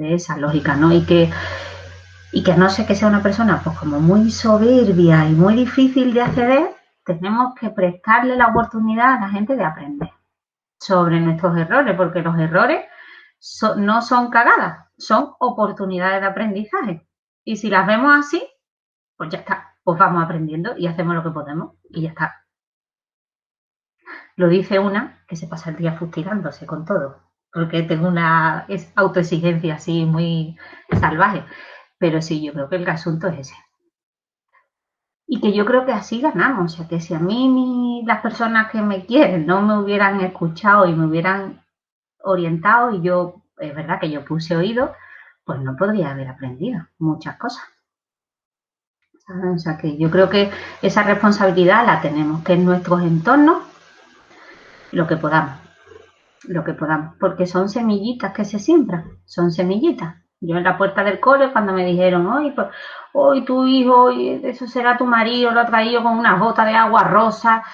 esa lógica, ¿no? Y que a no ser que sea una persona pues como muy soberbia y muy difícil de acceder, tenemos que prestarle la oportunidad a la gente de aprender sobre nuestros errores, porque los errores no son cagadas, son oportunidades de aprendizaje. Y si las vemos así, pues ya está, pues vamos aprendiendo y hacemos lo que podemos y ya está. Lo dice una que se pasa el día fustigándose con todo, porque tengo una autoexigencia así muy salvaje. Pero sí, yo creo que el asunto es ese. Y que yo creo que así ganamos. O sea, que si a mí ni las personas que me quieren no me hubieran escuchado y me hubieran orientado y yo, es verdad que yo puse oído, pues no podría haber aprendido muchas cosas. O sea, que yo creo que esa responsabilidad la tenemos, que en nuestros entornos lo que podamos, porque son semillitas que se siembran, son semillitas. Yo en la puerta del cole, cuando me dijeron, pues, hoy tu hijo, eso será tu marido, lo ha traído con una gota de agua rosa,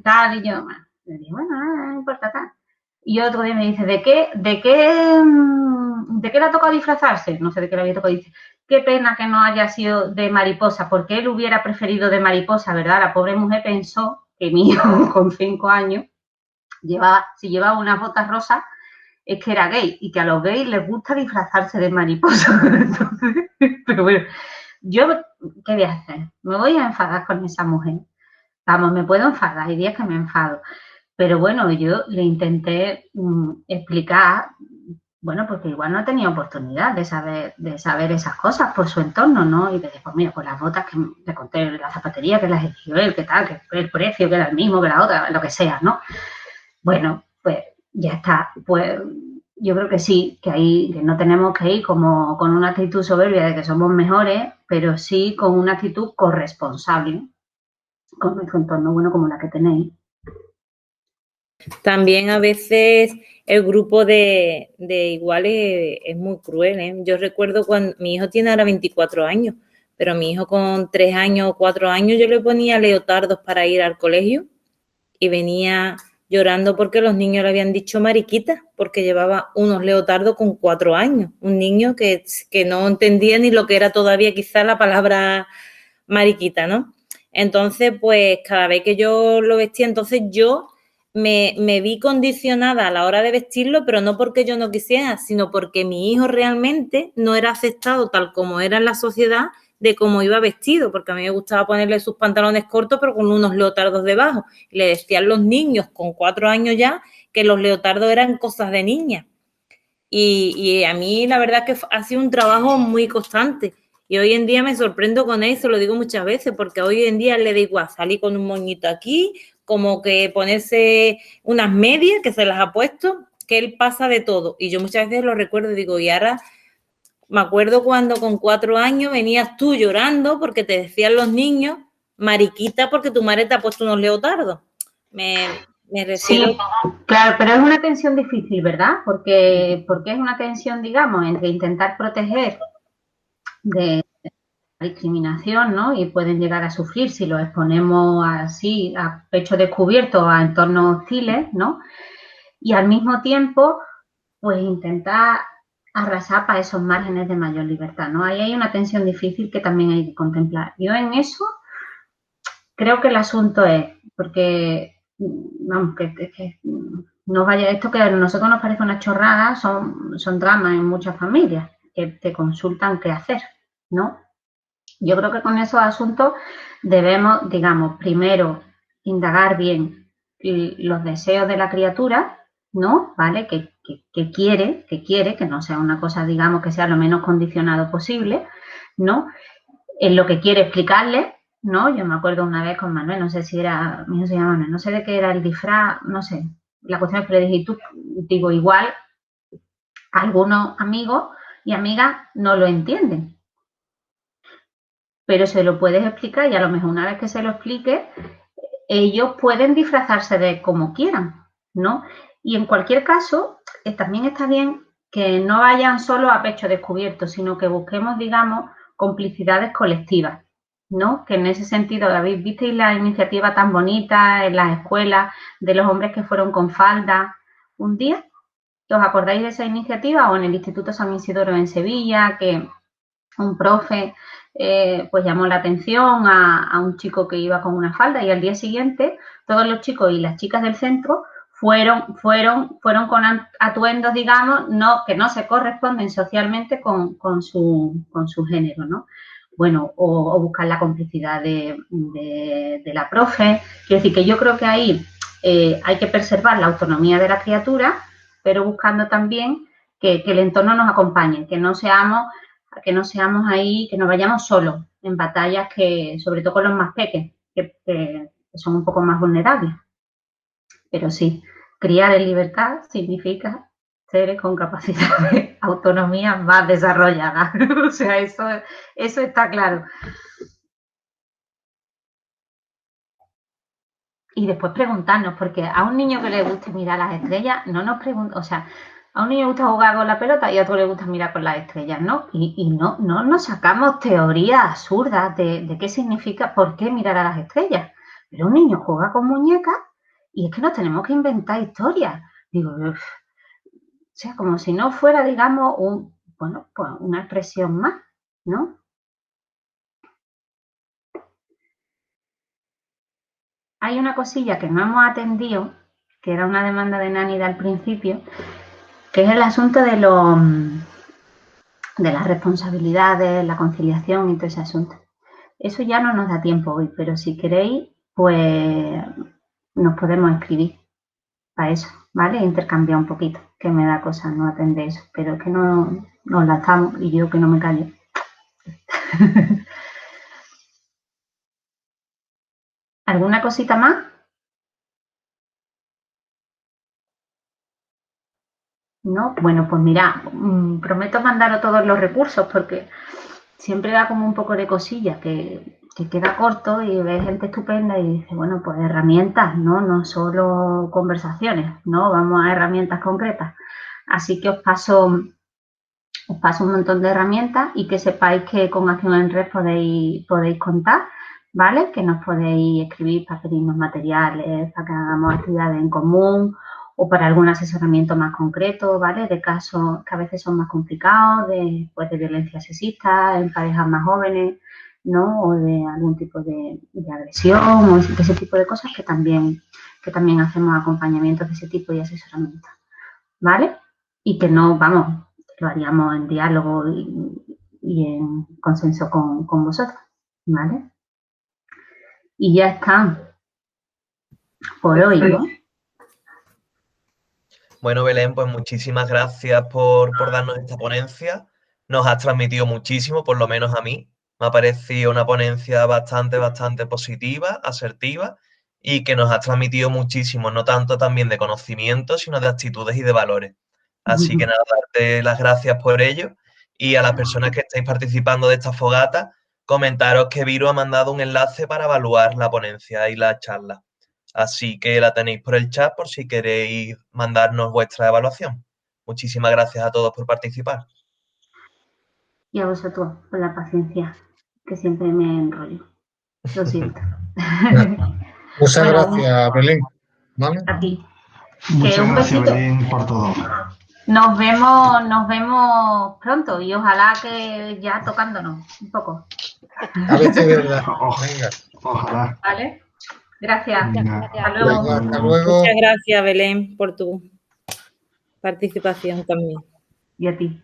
tal, y yo, le dije, bueno, no importa, tal. Y otro día me dice, ¿de qué le ha tocado disfrazarse? No sé de qué le había tocado. Dice, qué pena que no haya sido de mariposa, porque él hubiera preferido de mariposa, ¿verdad? La pobre mujer pensó que mi hijo con 5 años, si llevaba unas botas rosas, es que era gay, y que a los gays les gusta disfrazarse de mariposa. Entonces, pero bueno, yo, ¿qué voy a hacer? Me voy a enfadar con esa mujer. Vamos, me puedo enfadar, hay días que me enfado. Pero bueno, yo le intenté explicar, bueno, porque igual no tenía oportunidad de saber esas cosas por su entorno, ¿no? Y de decir, pues mira, pues las botas que te conté, la zapatería que las eligió él, que tal, que el precio que era el mismo que la otra, lo que sea, ¿no? Bueno, pues ya está. Pues yo creo que sí, que no tenemos que ir como con una actitud soberbia de que somos mejores, pero sí con una actitud corresponsable con nuestro entorno, bueno, como la que tenéis. También a veces el grupo de iguales es muy cruel, ¿eh? Yo recuerdo cuando mi hijo tiene ahora 24 años, pero mi hijo con 3 años o 4 años yo le ponía leotardos para ir al colegio y venía llorando porque los niños le habían dicho mariquita, porque llevaba unos leotardos con 4 años. Un niño que no entendía ni lo que era todavía quizá la palabra mariquita, ¿no? Entonces, pues cada vez que yo lo vestía, entonces yo me vi condicionada a la hora de vestirlo, pero no porque yo no quisiera, sino porque mi hijo realmente no era aceptado tal como era en la sociedad de cómo iba vestido, porque a mí me gustaba ponerle sus pantalones cortos pero con unos leotardos debajo. Y le decían los niños con 4 años ya que los leotardos eran cosas de niña. Y a mí la verdad que ha sido un trabajo muy constante. Y hoy en día me sorprendo con él, se lo digo muchas veces, porque hoy en día le da igual salir con un moñito aquí, como que ponerse unas medias que se las ha puesto, que él pasa de todo. Y yo muchas veces lo recuerdo y digo, y ahora me acuerdo cuando con 4 años venías tú llorando porque te decían los niños, mariquita, porque tu madre te ha puesto unos leotardos. Me refiero... Sí, claro, pero es una tensión difícil, ¿verdad? Porque es una tensión, digamos, entre intentar proteger de la discriminación, ¿no? Y pueden llegar a sufrir si los exponemos así, a pecho descubierto, a entornos hostiles, ¿no? Y al mismo tiempo, pues intentar arrasar para esos márgenes de mayor libertad, ¿no? Ahí hay una tensión difícil que también hay que contemplar. Yo en eso creo que el asunto es, porque, vamos, que no vaya, esto que a nosotros nos parece una chorrada, son dramas en muchas familias que te consultan qué hacer, ¿no? Yo creo que con esos asuntos debemos, digamos, primero indagar bien los deseos de la criatura, ¿no? ¿Vale? Que quiere, que no sea una cosa, digamos, que sea lo menos condicionado posible, ¿no? En lo que quiere explicarle, ¿no? Yo me acuerdo una vez con Manuel, no sé si era, mi hijo se llama Manuel, no sé de qué era el disfraz, no sé. La cuestión es que le dije, tú, digo, igual algunos amigos y amigas no lo entienden, pero se lo puedes explicar y a lo mejor una vez que se lo explique, ellos pueden disfrazarse de como quieran, ¿no? Y en cualquier caso, también está bien que no vayan solo a pecho descubierto, sino que busquemos, digamos, complicidades colectivas, ¿no? Que en ese sentido, David, ¿visteis la iniciativa tan bonita en las escuelas de los hombres que fueron con falda un día? ¿Os acordáis de esa iniciativa? O en el Instituto San Isidoro en Sevilla, que un profe pues llamó la atención a un chico que iba con una falda y al día siguiente todos los chicos y las chicas del centro fueron con atuendos, digamos, que no se corresponden socialmente con su género, ¿no? Bueno, o buscar la complicidad de la profe. Quiero decir que yo creo que ahí hay que preservar la autonomía de la criatura, pero buscando también que el entorno nos acompañe, que no seamos ahí, que no vayamos solos en batallas que, sobre todo con los más pequeños, que son un poco más vulnerables. Pero sí, criar en libertad significa seres con capacidad de autonomía más desarrollada. O sea, eso está claro. Y después preguntarnos, porque a un niño que le guste mirar las estrellas, no nos pregunta, o sea, a un niño le gusta jugar con la pelota y a otro le gusta mirar con las estrellas, ¿no? Y no nos sacamos teorías absurdas de qué significa, por qué mirar a las estrellas. Pero un niño juega con muñecas y es que nos tenemos que inventar historias. Digo, o sea, como si no fuera, digamos, pues una expresión más, ¿no? Hay una cosilla que no hemos atendido, que era una demanda de Nani al principio, que es el asunto de las responsabilidades, la conciliación y todo ese asunto. Eso ya no nos da tiempo hoy, pero si queréis, pues nos podemos escribir para eso, ¿vale? Intercambiar un poquito, que me da cosa no atender eso, pero es que no nos lanzamos y yo que no me callo. ¿Alguna cosita más? ¿No? Bueno, pues mira, prometo mandaros todos los recursos porque siempre da como un poco de cosilla que queda corto y ves gente estupenda y dice, bueno, pues herramientas, ¿no? No solo conversaciones, ¿no? Vamos a herramientas concretas. Así que os paso un montón de herramientas y que sepáis que con Acción en Red podéis contar, ¿vale? Que nos podéis escribir para pedirnos materiales, para que hagamos actividades en común o para algún asesoramiento más concreto, ¿vale? De casos que a veces son más complicados, de violencia sexista en parejas más jóvenes, ¿no? O de algún tipo de agresión o de ese tipo de cosas que también hacemos acompañamientos de ese tipo y asesoramiento, ¿vale? Y que no, vamos, lo haríamos en diálogo y en consenso con vosotros, ¿vale? Y ya está por hoy, ¿no? Bueno, Belén, pues muchísimas gracias por darnos esta ponencia. Nos has transmitido muchísimo, por lo menos a mí. Me ha parecido una ponencia bastante positiva, asertiva y que nos has transmitido muchísimo, no tanto también de conocimiento, sino de actitudes y de valores. Así que nada, darte las gracias por ello y a las personas que estáis participando de esta fogata, comentaros que Viru ha mandado un enlace para evaluar la ponencia y la charla. Así que la tenéis por el chat por si queréis mandarnos vuestra evaluación. Muchísimas gracias a todos por participar. Y a vosotros por la paciencia, que siempre me enrollo. Lo siento. Muchas Bueno, gracias, Belén. ¿Vale? A ti. Muchas un gracias, besito. Belén, por todo. Nos vemos pronto y ojalá que ya tocándonos un poco. A ver si es verdad. Venga. Ojalá. ¿Vale? Gracias. Venga. Hasta luego. Venga, hasta luego. Muchas gracias, Belén, por tu participación también. Y a ti.